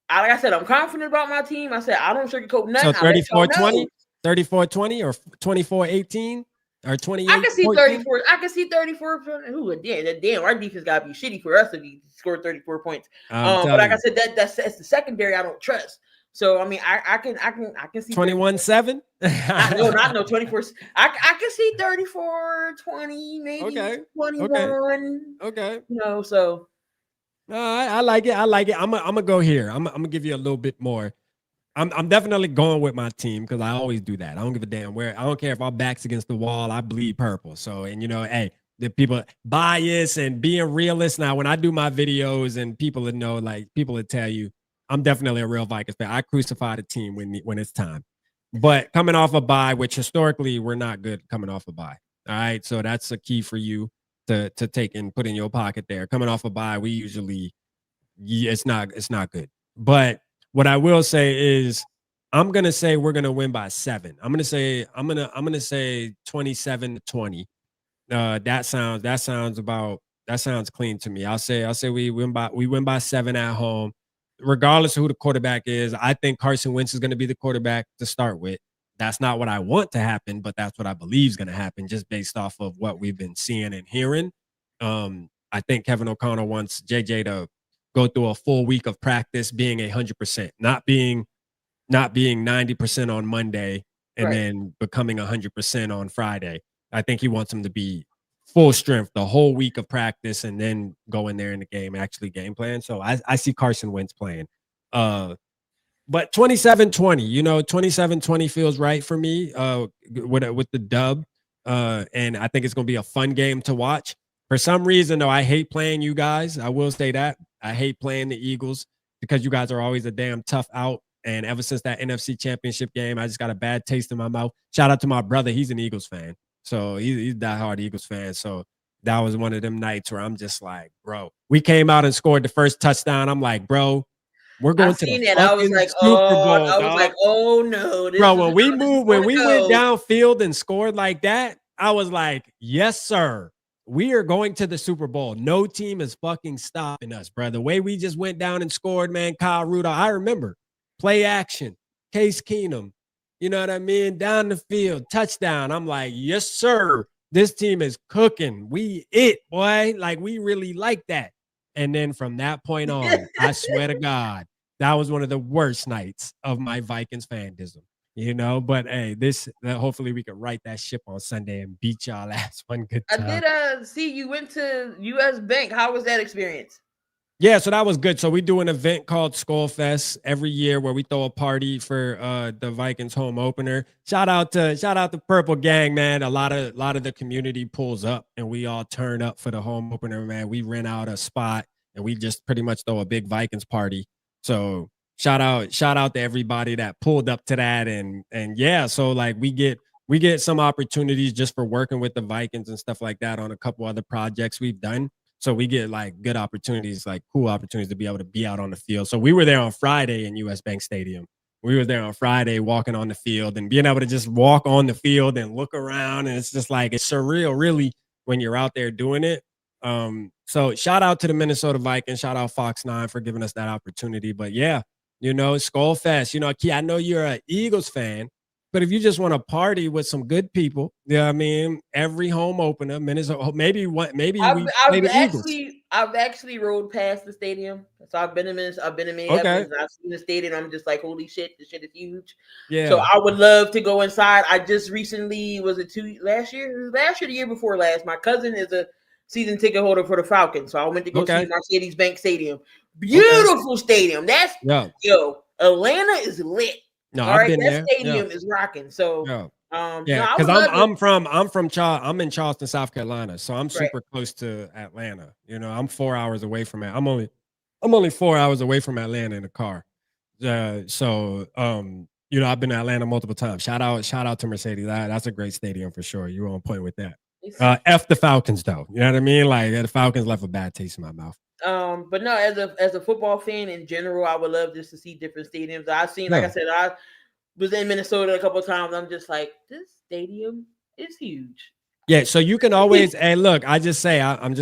Speaker 1: I said, I'm confident about my team. I said, I don't sugarcoat nothing.
Speaker 2: So 34-20, 34-20 or 24-18 or 28.
Speaker 1: I can see 34. I can see 34. Ooh, damn, our defense got to be shitty for us to score 34 points. But like I said, that's the secondary I don't trust. So I mean, I can see
Speaker 2: 21-7.
Speaker 1: No 24. I can see 34-20, maybe 21.
Speaker 2: Okay.
Speaker 1: So.
Speaker 2: I like it. I'm gonna go here. I'm gonna give you a little bit more. I'm definitely going with my team because I always do that. I don't give a damn where. I don't care if our back's against the wall. I bleed purple. So, and hey, the people bias and being realist. Now, when I do my videos and people that know, like people that tell you, I'm definitely a real Vikings fan. I crucify the team when it's time. But coming off a bye, which historically we're not good coming off a bye. All right, so that's a key for you to take and put in your pocket there. Coming off a bye, we usually it's not good. But what I will say is I'm gonna say we're gonna win by 7. I'm gonna say 27-20. That sounds clean to me. I'll say we win by 7 at home, regardless of who the quarterback is. I think Carson Wentz is going to be the quarterback to start with. That's not what I want to happen, but that's what I believe is going to happen, just based off of what we've been seeing and hearing. I think Kevin O'Connell wants JJ to go through a full week of practice, being 100%, not being 90% on Monday and then becoming 100% on Friday. I think he wants him to be full strength the whole week of practice and then go in there in the game, actually game plan. So I see Carson Wentz playing. But 27-20, 27-20 feels right for me with the dub. And I think it's going to be a fun game to watch. For some reason, though, I hate playing you guys. I will say that. I hate playing the Eagles because you guys are always a damn tough out. And ever since that NFC Championship game, I just got a bad taste in my mouth. Shout out to my brother. He's an Eagles fan. So he's a diehard Eagles fan. So that was one of them nights where I'm just like, bro, we came out and scored the first touchdown. I'm like, bro, we're going to the fucking Super Bowl.
Speaker 1: I was like, oh no.
Speaker 2: Bro, when we went downfield and scored like that, I was like, yes, sir. We are going to the Super Bowl. No team is fucking stopping us, bro. The way we just went down and scored, man, Kyle Rudolph, I remember. Play action, Case Keenum, you know what I mean? Down the field, touchdown. I'm like, yes, sir. This team is cooking. We boy. Like, we really like that. And then from that point on, I swear to God, that was one of the worst nights of my Vikings fandism. But hey, hopefully we can right that ship on Sunday and beat y'all ass one good time.
Speaker 1: I did see you went to US Bank. How was that experience?
Speaker 2: Yeah, so that was good. So we do an event called Skull Fest every year where we throw a party for the Vikings home opener. Shout out to Purple Gang, man. A lot of the community pulls up and we all turn up for the home opener, man. We rent out a spot and we just pretty much throw a big Vikings party. So shout out to everybody that pulled up to that and yeah, so like we get some opportunities just for working with the Vikings and stuff like that on a couple other projects we've done. So we get like good opportunities, like cool opportunities to be able to be out on the field. So we were there on Friday in US Bank Stadium. We were there on Friday walking on the field and being able to just walk on the field and look around. And it's just like, it's surreal really when you're out there doing it. So shout out to the Minnesota Vikings. Shout out Fox 9 for giving us that opportunity. But yeah, Skull Fest, Key, I know you're an Eagles fan, but if you just want to party with some good people, I mean, every home opener, Minnesota,
Speaker 1: I've actually rode past the stadium. So I've been in Minnesota.
Speaker 2: Okay.
Speaker 1: I've seen the stadium. I'm just like, holy shit, this shit is huge.
Speaker 2: Yeah.
Speaker 1: So I would love to go inside. I just recently, last year, the year before last, my cousin is a season ticket holder for the Falcons. So I went to go see Mercedes Bank Stadium. Beautiful stadium. Atlanta is lit.
Speaker 2: No, I've been there.
Speaker 1: That stadium is rocking. So,
Speaker 2: because I'm in Charleston, South Carolina, so I'm super close to Atlanta. I'm 4 hours away from it. I'm only 4 hours away from Atlanta in the car. So, I've been to Atlanta multiple times. Shout out to Mercedes. That's a great stadium for sure. You're on point with that. F the Falcons though. You know what I mean? Like the Falcons left a bad taste in my mouth.
Speaker 1: But no, as a football fan in general, I would love just to see different stadiums. I've seen, like I said, I was in Minnesota a couple of times. I'm just like, this stadium is huge.
Speaker 2: Yeah, so you can always, hey, look, I just say I'm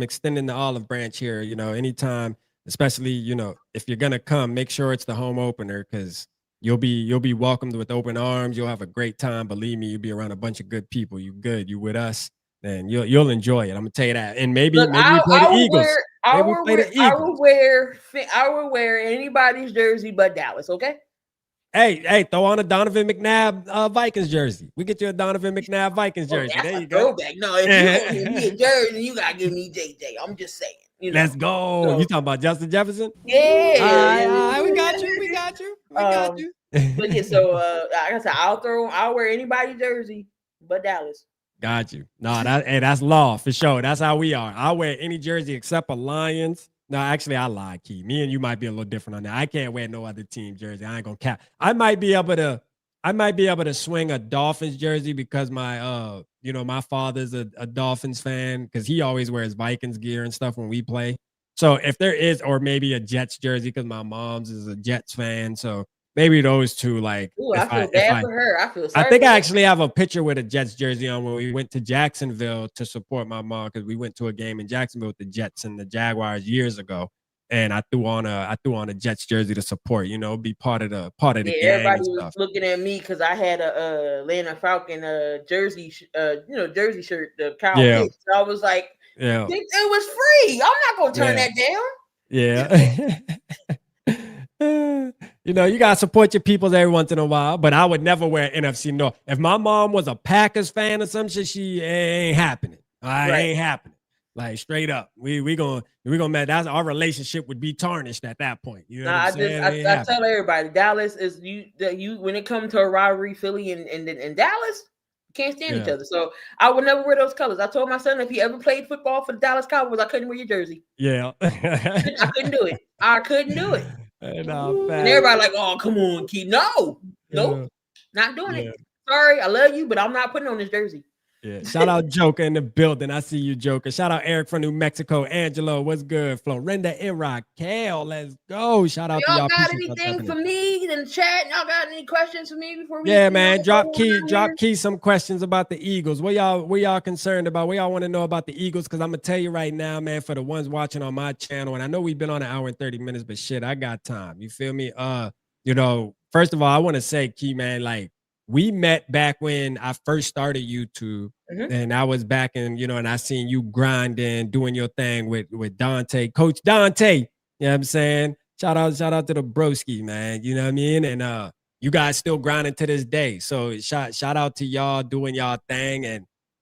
Speaker 2: extending the olive branch here. Anytime, especially if you're gonna come, make sure it's the home opener because you'll be welcomed with open arms. You'll have a great time. Believe me, you'll be around a bunch of good people. You with us. Then you'll enjoy it. I'm gonna tell you that. And maybe we play the Eagles.
Speaker 1: I will wear anybody's jersey but Dallas. Okay.
Speaker 2: Hey, throw on a Donovan McNabb Vikings jersey. We get you a Donovan McNabb Vikings jersey. There you go.
Speaker 1: Throwback. No, if you give me a jersey, you gotta give me JJ. I'm just saying.
Speaker 2: Let's go. So, you talking about Justin Jefferson?
Speaker 1: Yeah.
Speaker 2: All right, we got got you. We got you.
Speaker 1: But yeah, so like I said, I'll wear anybody's jersey but Dallas.
Speaker 2: Got you. No, that's law for sure. That's how we are. I wear any jersey except a Lions. No, actually, I lied, Key. Me and you might be a little different on that. I can't wear no other team jersey. I ain't gonna cap. I might be able to swing a Dolphins jersey because my father's a Dolphins fan because he always wears Vikings gear and stuff when we play. So if there is, or maybe a Jets jersey because my mom's is a Jets fan. So maybe those two, like,
Speaker 1: Ooh, I feel bad for her. I feel sorry.
Speaker 2: I think I actually have a picture with a Jets jersey on when we went to Jacksonville to support my mom because we went to a game in Jacksonville with the Jets and the Jaguars years ago, and I threw on a Jets jersey to support, be part of the gang.
Speaker 1: Everybody was looking at me because I had a Atlanta Falcon jersey, jersey shirt, the Kyle Pitts. So I was like, it was free. I'm not gonna turn that down.
Speaker 2: Yeah. You gotta support your peoples every once in a while, but I would never wear NFC North. If my mom was a Packers fan or some shit, she ain't happening. Ain't happening. Like straight up, we gonna that's our relationship would be tarnished at that point. You know what I'm saying?
Speaker 1: I tell everybody, Dallas is you when it comes to a rivalry, Philly and Dallas can't stand each other. So I would never wear those colors. I told my son if he ever played football for the Dallas Cowboys, I couldn't wear your jersey.
Speaker 2: Yeah,
Speaker 1: I couldn't do it. I couldn't do it. And everybody like, oh, come on, Keith. Nope, not doing it. Sorry, I love you, but I'm not putting on this jersey.
Speaker 2: Yeah. Shout out Joker in the building. I see you, Joker. Shout out Eric from New Mexico. Angelo, what's good? Florinda and Raquel, let's go. Shout out to y'all.
Speaker 1: Got anything for me in the chat? Y'all got any questions for me before we?
Speaker 2: Yeah, man. Drop key some questions about the Eagles. What y'all concerned about? What y'all want to know about the Eagles? Because I'm gonna tell you right now, man, for the ones watching on my channel, and I know we've been on an hour and 30 minutes, but shit, I got time. You feel me? First of all, I want to say, Key, man, like, we met back when I first started YouTube, and I was back in, and I seen you grinding, doing your thing with Dante, Coach Dante. You know what I'm saying? Shout out to the broski, man. You know what I mean? And you guys still grinding to this day. So shout out to y'all doing y'all thing,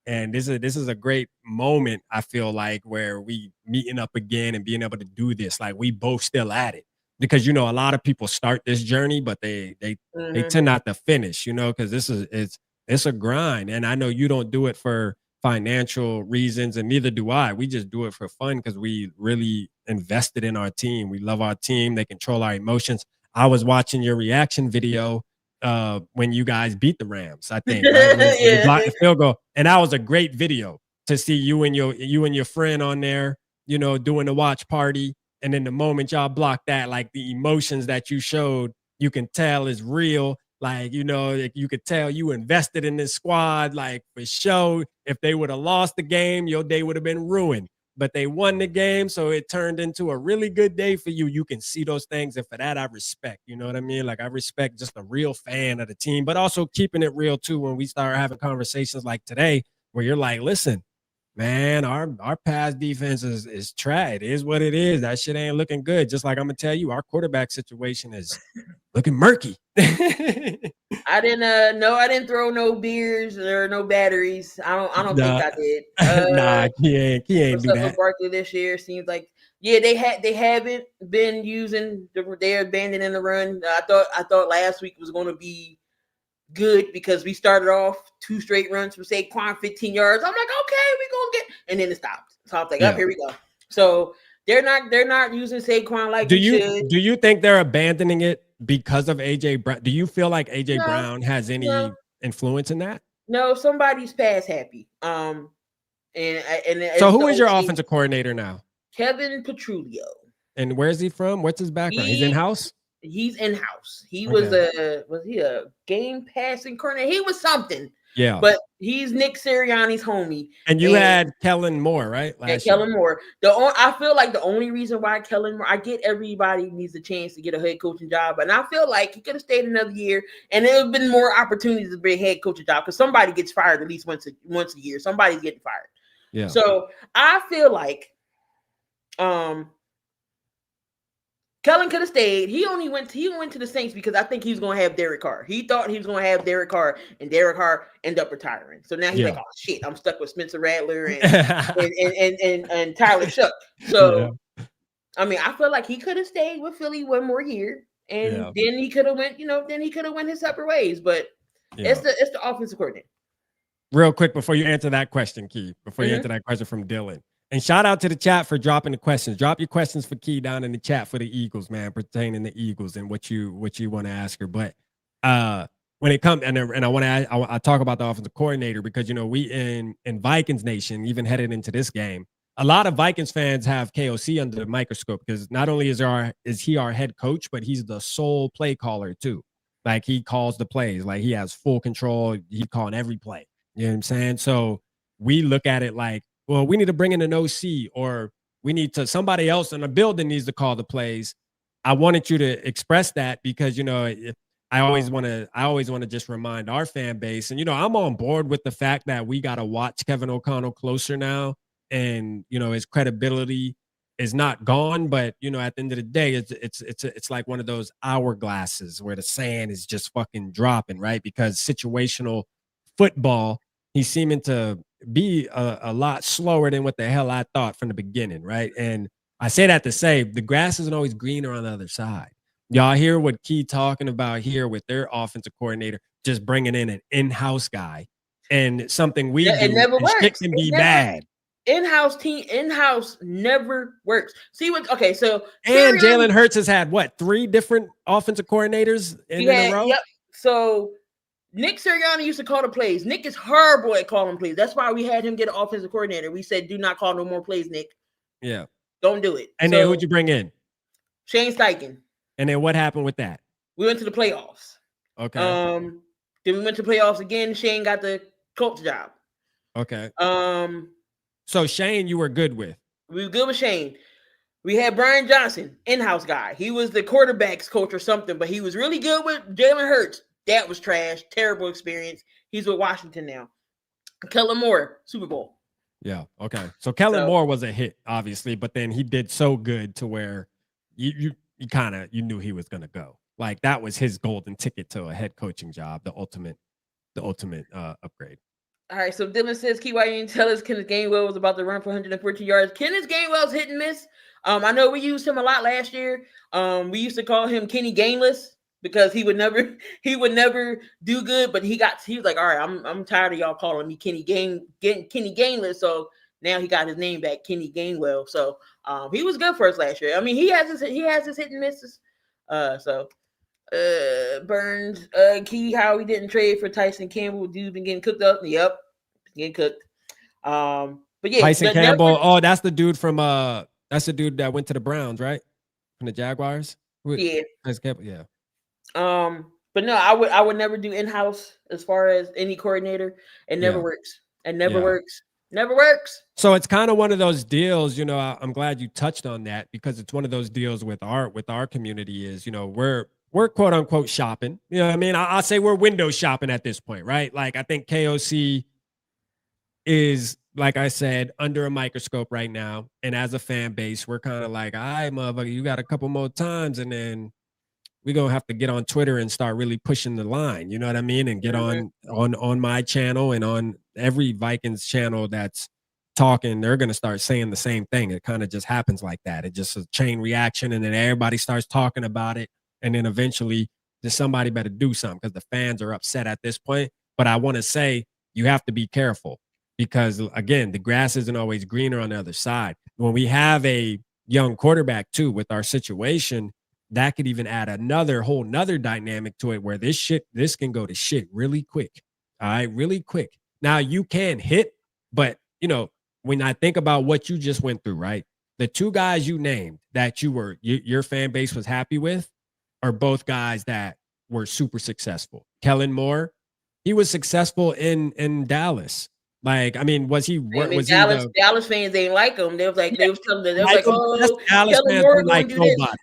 Speaker 2: and this is a great moment. I feel like where we meeting up again and being able to do this, like we both still at it. Because a lot of people start this journey, but they tend not to finish, because it's a grind. And I know you don't do it for financial reasons, and neither do I. We just do it for fun because we really invested in our team. We love our team. They control our emotions. I was watching your reaction video when you guys beat the Rams, I think. Right? When you blocked the field goal. And that was a great video to see you and your friend on there, doing the watch party. And then the moment y'all block that, like the emotions that you showed, you can tell is real. Like, you could tell you invested in this squad, like for sure. If they would have lost the game, your day would have been ruined. But they won the game, so it turned into a really good day for you. You can see those things. And for that, I respect. You know what I mean? Like, I respect just a real fan of the team, but also keeping it real, too, when we start having conversations like today, where you're like, listen, man, our pass defense is trash. It is what it is. That shit ain't looking good. Just like I'm gonna tell you, our quarterback situation is looking murky.
Speaker 1: I didn't throw no beers or no batteries. I don't think I did.
Speaker 2: He ain't do that.
Speaker 1: Barkley this year seems like they haven't been using they're abandoning the run. I thought last week was going to be good because we started off 2 straight runs from Saquon, 15 yards. I'm like, okay, we gonna get, and then it stopped. So I'm like, here we go. So they're not using Saquon like
Speaker 2: do you think they're abandoning it because of AJ Brown? Do you feel like AJ Brown has any influence in that?
Speaker 1: No, somebody's pass happy. And
Speaker 2: so who is your offensive coordinator now?
Speaker 1: Kevin Petrulio.
Speaker 2: And where's he from? What's his background? He's in-house?
Speaker 1: He's in-house. He was a game passing coordinator? He was something.
Speaker 2: Yeah.
Speaker 1: But he's Nick Sirianni's homie.
Speaker 2: And you had Kellen Moore, right?
Speaker 1: Kellen Moore. I feel like the only reason why Kellen Moore, I get everybody needs a chance to get a head coaching job, and I feel like he could have stayed another year, and there have been more opportunities to be a head coaching job because somebody gets fired at least once a year. Somebody's getting fired.
Speaker 2: Yeah.
Speaker 1: So I feel like Kellen could have stayed. He went to the Saints because I think he was going to have Derek Carr. He thought he was going to have Derek Carr, and Derek Carr ended up retiring. So now he's like, oh shit, I'm stuck with Spencer Rattler and Tyler Shuck. So I mean, I feel like he could have stayed with Philly one more year and then he could have went, his separate ways. But it's the offensive coordinator.
Speaker 2: Real quick before you answer that question, Key, before you answer that question from Dylan. And shout out to the chat for dropping the questions. Drop your questions for Key down in the chat for the Eagles, man, pertaining to Eagles and what you want to ask her. But when it comes, and I want to, I talk about the offensive coordinator because we in Vikings Nation, even headed into this game, a lot of Vikings fans have KOC under the microscope because not only is he our head coach, but he's the sole play caller too. Like he calls the plays, like he has full control. He's calling every play. You know what I'm saying? So we look at it like, well, we need to bring in an OC, or we need to, somebody else in the building needs to call the plays. I wanted you to express that because, I always want to just remind our fan base, and, I'm on board with the fact that we got to watch Kevin O'Connell closer now. And, his credibility is not gone, but, at the end of the day, it's like one of those hourglasses where the sand is just fucking dropping, right? Because situational football, he's seeming to be a lot slower than what the hell I thought from the beginning, right? And I say that to say the grass isn't always greener on the other side. Y'all hear what Key talking about here with their offensive coordinator, just bringing in an in-house guy, and something we do.
Speaker 1: It never works.
Speaker 2: Shit can be bad.
Speaker 1: In-house never works. Okay, so
Speaker 2: and Jalen Hurts has had what 3 different offensive coordinators in a row.
Speaker 1: Yep. So Nick Sirianni used to call the plays. Nick is horrible at calling plays. That's why we had him get an offensive coordinator. We said, do not call no more plays, Nick.
Speaker 2: Yeah.
Speaker 1: Don't do it.
Speaker 2: And then who'd you bring in?
Speaker 1: Shane Steichen.
Speaker 2: And then what happened with that?
Speaker 1: We went to the playoffs.
Speaker 2: Okay.
Speaker 1: Then we went to playoffs again. Shane got the coach job.
Speaker 2: Okay. So Shane, you were good with?
Speaker 1: We were good with Shane. We had Brian Johnson, in-house guy. He was the quarterback's coach or something, but he was really good with Jalen Hurts. That was trash. Terrible experience. He's with Washington now. Kellen Moore, Super Bowl.
Speaker 2: Yeah. Okay. So Kellen Moore was a hit, obviously, but then he did so good to where you knew he was going to go. Like that was his golden ticket to a head coaching job, the ultimate upgrade.
Speaker 1: All right. So Dylan says, Key, why you didn't tell us Kenneth Gainwell was about to run for 114 yards? Kenneth Gainwell's hit and miss. I know we used him a lot last year. We used to call him Kenny Gainless because he would never do good, but he was like, all right, I'm tired of y'all calling me Kenny Gainless. So now he got his name back, Kenny Gainwell. So he was good for us last year. I mean, he has his hit and misses. Burns, Key, how he didn't trade for Tyson Campbell. Dude been getting cooked up. Yep, getting cooked. But yeah,
Speaker 2: Tyson Campbell. That's the dude from that's the dude that went to the Browns, right? From the Jaguars.
Speaker 1: Yeah.
Speaker 2: Tyson Campbell. Yeah.
Speaker 1: But no, I would never do in-house as far as any coordinator. It never works. It never works. Never works.
Speaker 2: So it's kind of one of those deals, I'm glad you touched on that because it's one of those deals with our community is, we're quote unquote shopping. You know what I mean? I'll say we're window shopping at this point, right? Like I think KOC is, like I said, under a microscope right now. And as a fan base, we're kind of like, all right, motherfucker, you got a couple more times and then we're going to have to get on Twitter and start really pushing the line. You know what I mean? And get on my channel and on every Vikings channel that's talking. They're going to start saying the same thing. It kind of just happens like that. It just a chain reaction. And then everybody starts talking about it. And then eventually just somebody better do something because the fans are upset at this point. But I want to say you have to be careful because, again, the grass isn't always greener on the other side. When we have a young quarterback, too, with our situation, that could even add whole nother dynamic to it where this can go to shit really quick. All right, really quick. Now you can hit, but when I think about what you just went through, right? The 2 guys you named that your fan base was happy with are both guys that were super successful. Kellen Moore, he was successful in Dallas. Like, I mean, was he? Was
Speaker 1: Dallas fans ain't like him. They was like, oh,
Speaker 2: Dallas
Speaker 1: Kellen
Speaker 2: fans
Speaker 1: Moore
Speaker 2: like
Speaker 1: do
Speaker 2: nobody.
Speaker 1: this.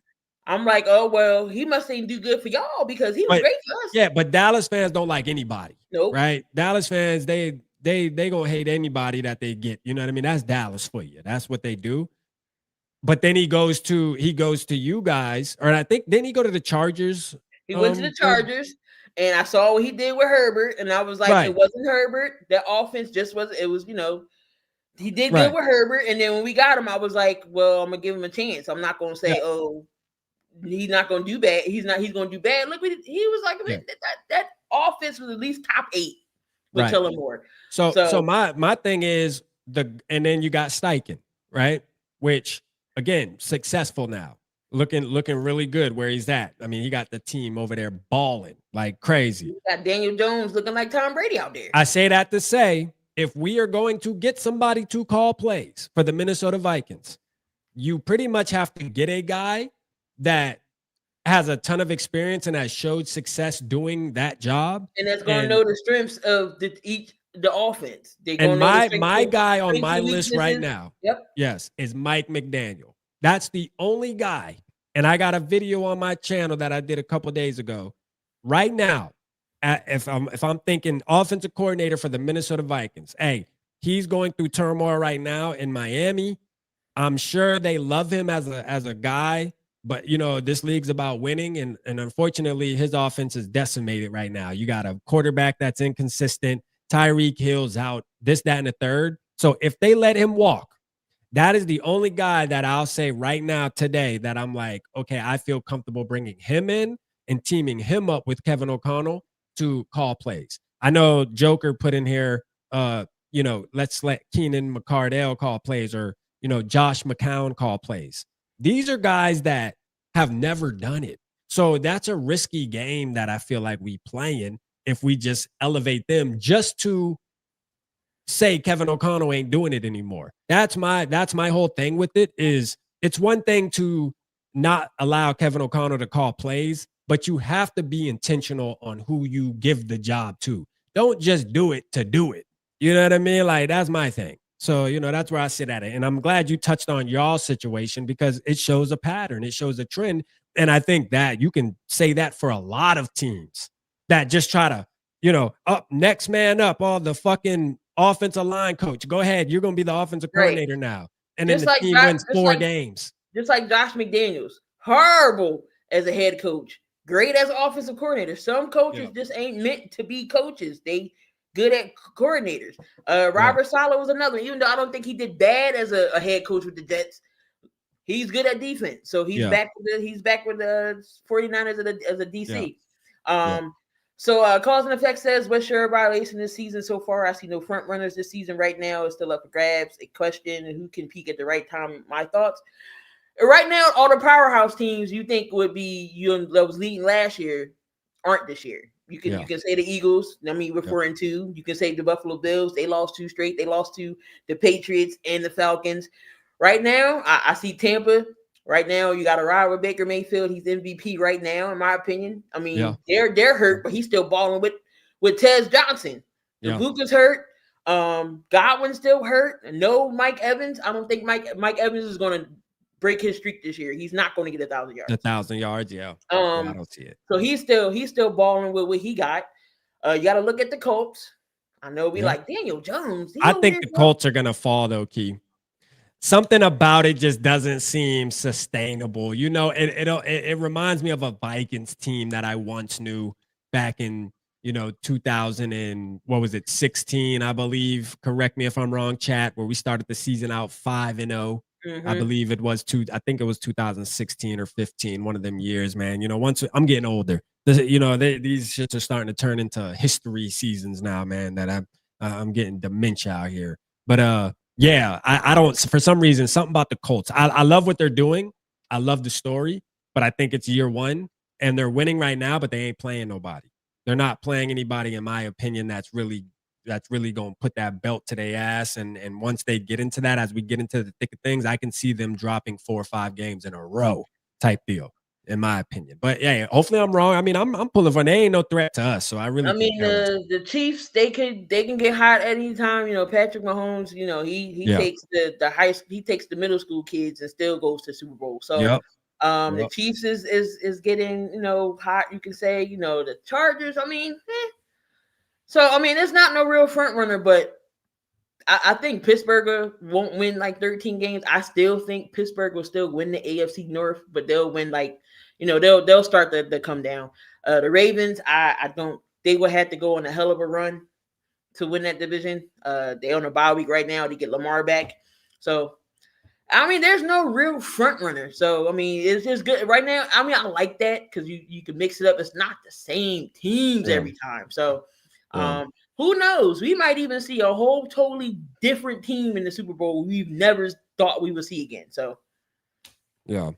Speaker 1: I'm like, oh, well, he must ain't do good for y'all because he was great for us.
Speaker 2: Yeah, but Dallas fans don't like anybody.
Speaker 1: Nope.
Speaker 2: Right? Dallas fans, they gonna hate anybody that they get. You know what I mean? That's Dallas for you. That's what they do. But then he goes to you guys, or I think then he go to the Chargers.
Speaker 1: He went to the Chargers, and I saw what he did with Herbert, and I was like, It wasn't Herbert. That offense just was. It was, he did good with Herbert, and then when we got him, I was like, well, I'm gonna give him a chance. I'm not gonna say, he's not going to do bad. He's going to do bad. Look what he was like. Yeah. That offense was at least top 8 with Kellen Moore.
Speaker 2: So my thing is and then you got Steichen, right? Which again, successful now. Looking really good where he's at. I mean, he got the team over there balling like crazy.
Speaker 1: You got Daniel Jones looking like Tom Brady out there.
Speaker 2: I say that to say, if we are going to get somebody to call plays for the Minnesota Vikings, you pretty much have to get a guy that has a ton of experience and has showed success doing that job.
Speaker 1: And that's going to know the strengths of the offense.
Speaker 2: And my guy on my list right now, yes, is Mike McDaniel. That's the only guy, and I got a video on my channel that I did a couple days ago. Right now, if I'm thinking offensive coordinator for the Minnesota Vikings, hey, he's going through turmoil right now in Miami. I'm sure they love him as a guy, but this league's about winning, and unfortunately, his offense is decimated right now. You got a quarterback that's inconsistent. Tyreek Hill's out. This, that, and the third. So if they let him walk, that is the only guy that I'll say right now today that I'm like, okay, I feel comfortable bringing him in and teaming him up with Kevin O'Connell to call plays. I know Joker put in here, let's let Keenan McCardell call plays, or, Josh McCown call plays. These are guys that have never done it. So that's a risky game that I feel like we playing if we just elevate them just to say Kevin O'Connell ain't doing it anymore. That's my whole thing with it. Is it's one thing to not allow Kevin O'Connell to call plays, but you have to be intentional on who you give the job to. Don't just do it to do it. You know what I mean? Like, that's my thing. So, that's where I sit at it. And I'm glad you touched on y'all's situation, because it shows a pattern. It shows a trend. And I think that you can say that for a lot of teams that just try to, up next man up, all the fucking offensive line coach. Go ahead. You're going to be the offensive coordinator now. And then the team wins 4 games.
Speaker 1: Just like Josh McDaniels. Horrible as a head coach. Great as an offensive coordinator. Some coaches just ain't meant to be coaches. They good at coordinators. Robert Saleh was another. Even though I don't think he did bad as a head coach with the Jets, he's good at defense. So he's back with the 49ers as a DC. So Cause and Effect says, what's your evaluation this season so far? I see no front runners this season right now. It's still up for grabs. A question, who can peak at the right time? My thoughts. Right now, all the powerhouse teams you think would be that was leading last year aren't this year. You can say the Eagles. I mean, referring to, you can say the Buffalo Bills. They lost 2 straight. They lost to the Patriots and the Falcons. Right now, I see Tampa. Right now, you got to ride with Baker Mayfield. He's MVP right now, in my opinion. I mean, they're hurt, but he's still balling with Tez Johnson. Luka's hurt. Godwin's still hurt. No Mike Evans. I don't think Mike Evans is going to break his streak this year. He's not going to get 1,000 yards.
Speaker 2: 1,000 yards, I don't see it.
Speaker 1: So he's still balling with what he got. You got to look at the Colts. I know we like Daniel Jones.
Speaker 2: I think the Colts are going to fall though, Key. Something about it just doesn't seem sustainable. It reminds me of a Vikings team that I once knew back in 2000 and 16, I believe. Correct me if I'm wrong, chat. Where we started the season out 5-0. I believe it was I think it was 2016 or 15, one of them years, man. Once I'm getting older, these shits are starting to turn into history seasons now, man. That I'm getting dementia out here. But I don't. For some reason, something about the Colts. I love what they're doing. I love the story, but I think it's year 1 and they're winning right now, but they ain't playing nobody. They're not playing anybody, in my opinion, that's really going to put that belt to their ass. And once they get into that, as we get into the thick of things, I can see them dropping 4 or 5 games in a row type deal, in my opinion. But hopefully I'm wrong. I mean, I'm pulling for, they ain't no threat to us. So
Speaker 1: the Chiefs, they can get hot at any time. Patrick Mahomes, he takes he takes the middle school kids and still goes to Super Bowl. So the Chiefs is getting, hot. You can say, the Chargers, I mean, So, I mean, it's not no real front runner, but I think Pittsburgh won't win like 13 games. I still think Pittsburgh will still win the AFC North, but they'll win they'll start to come down. The Ravens, I don't, they will have to go on a hell of a run to win that division. They're on a bye week right now to get Lamar back. So I mean, there's no real front runner. So, I mean, it's just good right now. I mean, I like that because you can mix it up. It's not the same teams every time. So, who knows? We might even see a whole totally different team in the Super Bowl we've never thought we would see again. So,
Speaker 2: yeah.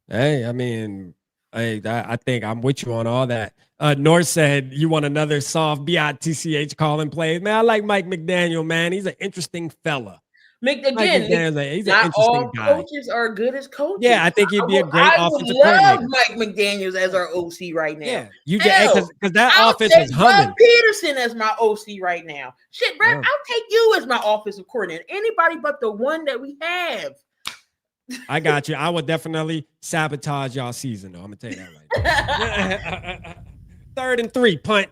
Speaker 2: Hey, I mean, I think I'm with you on all that. North said you want another soft BITCH call and play. Man, I like Mike McDaniel, man. He's an interesting fella.
Speaker 1: Mike McDaniel,
Speaker 2: he's an interesting guy.
Speaker 1: Coaches are good as coaches.
Speaker 2: Yeah, I think he'd be a great offensive coordinator.
Speaker 1: I love Mike McDaniels as our OC right now.
Speaker 2: Yeah, you get because that offense is humming.
Speaker 1: Peterson as my OC right now. Shit, Brad, I'll take you as my offensive coordinator. Anybody but the one that we have.
Speaker 2: I got you. I would definitely sabotage y'all season, though. I'm gonna tell you that right now. 3rd and 3, punt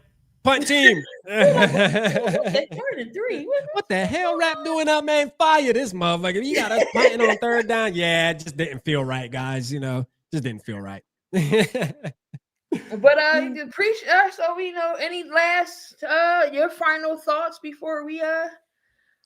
Speaker 2: team.
Speaker 1: 3rd and 3.
Speaker 2: What the hell, Rap doing up, man? Fire this motherfucker. You got us punting on 3rd down. Yeah, it just didn't feel right, guys. You know, just didn't feel right.
Speaker 1: But appreciate. So any last your final thoughts before we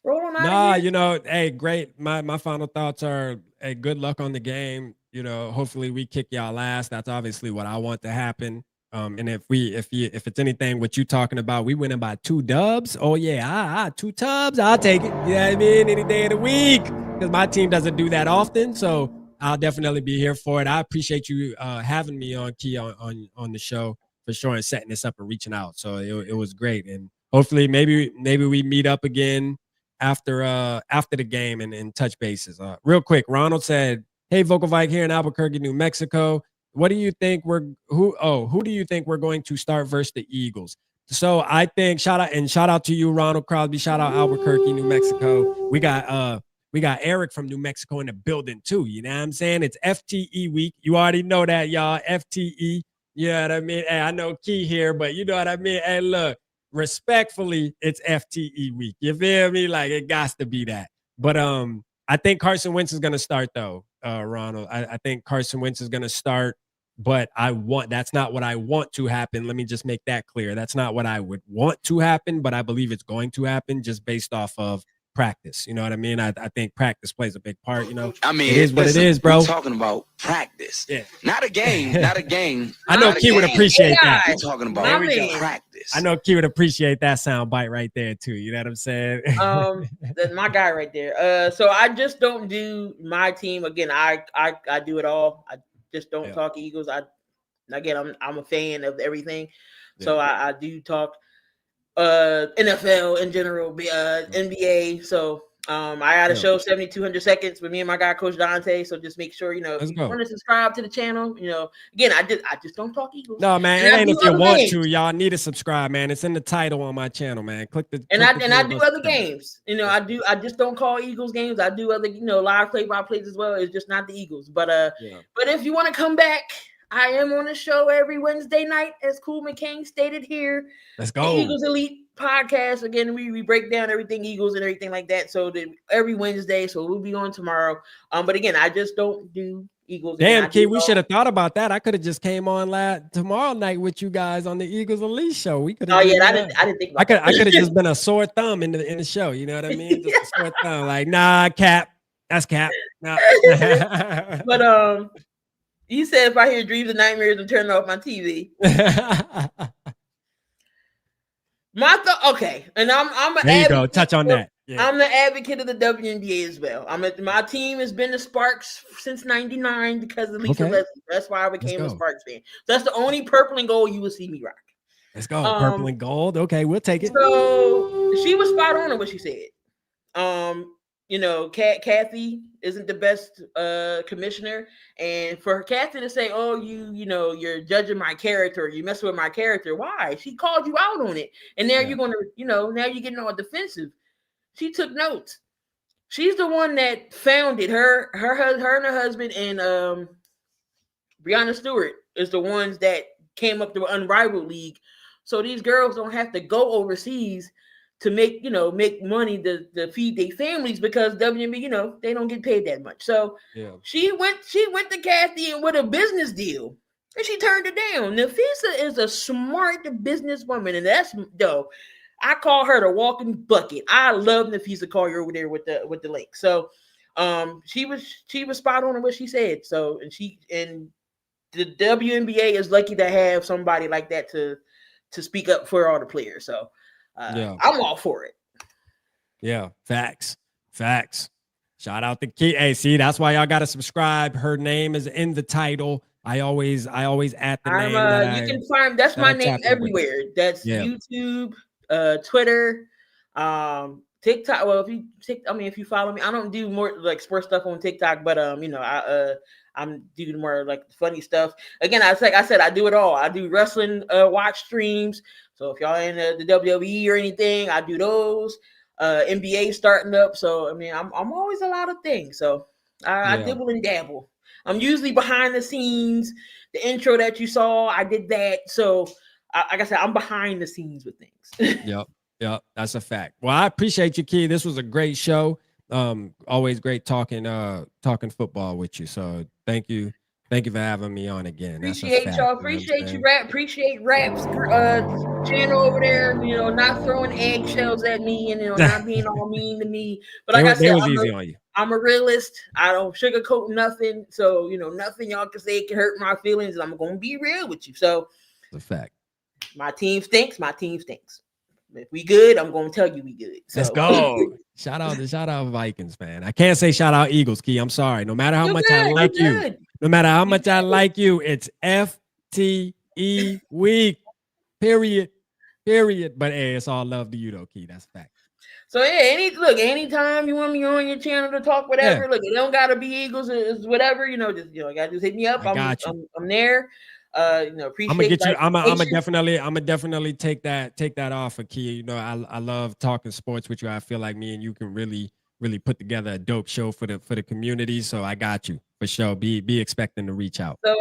Speaker 1: roll on out of here?
Speaker 2: Hey, great. My final thoughts are, hey, good luck on the game. Hopefully we kick y'all ass. That's obviously what I want to happen. And if it's anything what you talking about, we winning by 2 dubs. Oh yeah, 2 tubs. I'll take it. You know what I mean? Any day of the week, because my team doesn't do that often. So I'll definitely be here for it. I appreciate you having me on Key on the show for sure and setting this up and reaching out. So it was great. And hopefully maybe we meet up again after the game and touch bases. Real quick, Ronald said, "Hey, Vocal Vike here in Albuquerque, New Mexico. What do you think who do you think we're going to start versus the Eagles?" So I think shout out to you, Ronald Crosby. Shout out Albuquerque, New Mexico. We got Eric from New Mexico in the building too. You know what I'm saying? It's FTE week. You already know that, y'all. FTE. You know what I mean? Hey, I know Key here, but you know what I mean? Hey, look. Respectfully, it's FTE week. You feel me? Like it got to be that. But I think Carson Wentz is gonna start though, Ronald. I think Carson Wentz is gonna start, but that's not what I want to happen. Let me just make that clear. That's not what I would want to happen, but I believe it's going to happen just based off of practice. You know what I mean? I think practice plays a big part. I mean, it is what it is, bro.
Speaker 3: We're talking about practice, not a game.
Speaker 2: I know Key would appreciate that.
Speaker 3: We're talking about practice.
Speaker 2: I know Key would appreciate that sound bite right there too. You know what I'm saying?
Speaker 1: That's my guy right there. So I just don't do my team again. I do it all. I just don't talk Eagles. I'm a fan of everything, so I do talk NFL in general, NBA. So I got a show 7200 seconds with me and my guy Coach Dante. So just make sure if you want to subscribe to the channel. Again, I just don't talk Eagles.
Speaker 2: No, man, it ain't if you want to. Y'all need to subscribe, man. It's in the title on my channel, man. Click the
Speaker 1: and I do other games. I just don't call Eagles games. I do other live play-by-plays as well. It's just not the Eagles. But if you want to come back, I am on the show every Wednesday night, as Cool McCain stated here.
Speaker 2: Let's go.
Speaker 1: Eagles Elite Podcast. Again, we break down everything Eagles and everything like that. So every Wednesday, so we'll be on tomorrow. But again, I just don't do Eagles.
Speaker 2: Damn, Key, we should have thought about that. I could have just came on tomorrow night with you guys on the Eagles Elite show. We could.
Speaker 1: Oh yeah, I didn't think about
Speaker 2: I could have just been a sore thumb in the show. You know what I mean? Just a sore thumb. Like, nah, Cap. That's Cap. Nah.
Speaker 1: But you said if I hear dreams and nightmares, I'm turning off my TV. Okay, and I'm an
Speaker 2: there you go. Touch on that.
Speaker 1: Yeah. I'm the advocate of the WNBA as well. My team has been the Sparks since '99 because of Lisa Leslie. That's why I became a Sparks fan. So that's the only purple and gold you will see me rock.
Speaker 2: Let's go, purple and gold. Okay, we'll take it.
Speaker 1: So she was spot on what she said. Kathy isn't the best commissioner, and for Kathy to say, "Oh, you're judging my character, you mess with my character," why? She called you out on it, and now you're gonna, now you're getting all defensive. She took notes. She's the one that founded her and her husband, and Breonna Stewart is the ones that came up to Unrivaled League, so these girls don't have to go overseas to make money to feed their families, because WNBA, they don't get paid that much. So she went to Kathy and with a business deal, and she turned it down. Nafisa is a smart businesswoman, and that's dope. I call her the walking bucket. I love Nafisa Collier over there with the lake. So She was spot on in what she said. So and the WNBA is lucky to have somebody like that to speak up for all the players. So I'm all for it.
Speaker 2: Yeah, facts. Shout out to Key. Hey, see, that's why y'all gotta subscribe. Her name is in the title. I always add the name.
Speaker 1: You can find that's my name everywhere. That's YouTube, Twitter, TikTok. Well, if you follow me, I don't do more like sports stuff on TikTok, but I'm doing more like funny stuff. Again, I said, I do it all. I do wrestling watch streams. So if y'all in the WWE or anything, I do those. NBA starting up. So I mean, I'm always a lot of things. So I dibble and dabble. I'm usually behind the scenes. The intro that you saw, I did that. So like I said, I'm behind the scenes with things.
Speaker 2: Yep, that's a fact. Well, I appreciate you, Key. This was a great show. Always great talking football with you. So thank you for having me on again.
Speaker 1: Appreciate y'all. Appreciate you, Rap. Appreciate Rap's channel over there. Not throwing eggshells at me and not being all mean to me. But like I said, I'm a realist. I don't sugarcoat nothing. So nothing y'all can say can hurt my feelings. I'm gonna be real with you. So
Speaker 2: it's a fact.
Speaker 1: My team stinks. If we good, I'm gonna tell you we good. So.
Speaker 2: Let's go. Shout out Vikings, man. I can't say shout out Eagles, Key. I'm sorry. No matter how much I like you, no matter how much I like you, it's FTE week. Period. But hey, it's all love to you though, Key. That's a fact.
Speaker 1: So yeah, anytime you want me on your channel to talk whatever, look, it don't gotta be Eagles, it's whatever, gotta just hit me up. I'm there. Appreciate.
Speaker 2: I'm gonna definitely take that off of Key. I love talking sports with you. I feel like me and you can really put together a dope show for the community. So I got you for sure. Be expecting to reach out.
Speaker 1: So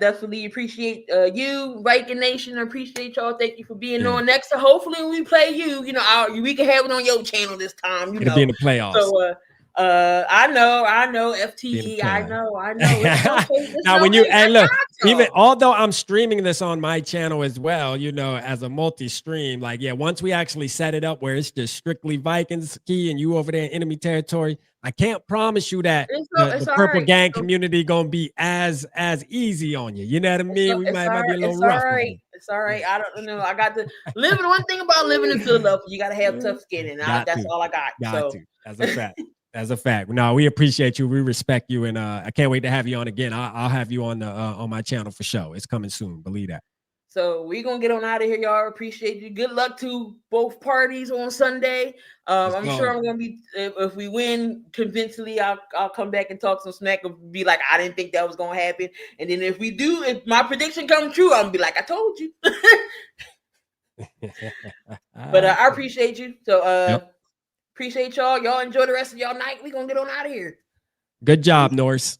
Speaker 1: definitely appreciate you, Viking Nation. I appreciate y'all. Thank you for being on. Next, so hopefully when we play you, we can have it on your channel this time.
Speaker 2: It'll be in the playoffs.
Speaker 1: So I know FTE. I know.
Speaker 2: Now, when you look, even although I'm streaming this on my channel as well, as a multi-stream, once we actually set it up where it's just strictly Vikings, Key, and you over there in enemy territory, I can't promise you that the Purple Gang community gonna be as easy on you. You know what I mean? We might be a little rough.
Speaker 1: It's all right. I don't know. I got to live. One thing about living in Philadelphia, you got to have tough skin, and that's all I got.
Speaker 2: That's a fact. That's a fact. No, we appreciate you. We respect you, and I can't wait to have you on again. I'll have you on my channel for sure. It's coming soon. Believe that.
Speaker 1: So we're gonna get on out of here, y'all. Appreciate you. Good luck to both parties on Sunday. I'm sure I'm gonna be if we win convincingly, I'll come back and talk some smack and be like, I didn't think that was gonna happen. And then if we do, if my prediction comes true, I'm gonna be like, I told you. But I appreciate you. So appreciate y'all. Y'all enjoy the rest of y'all night. We're gonna get on out of here.
Speaker 2: Good job, Norse.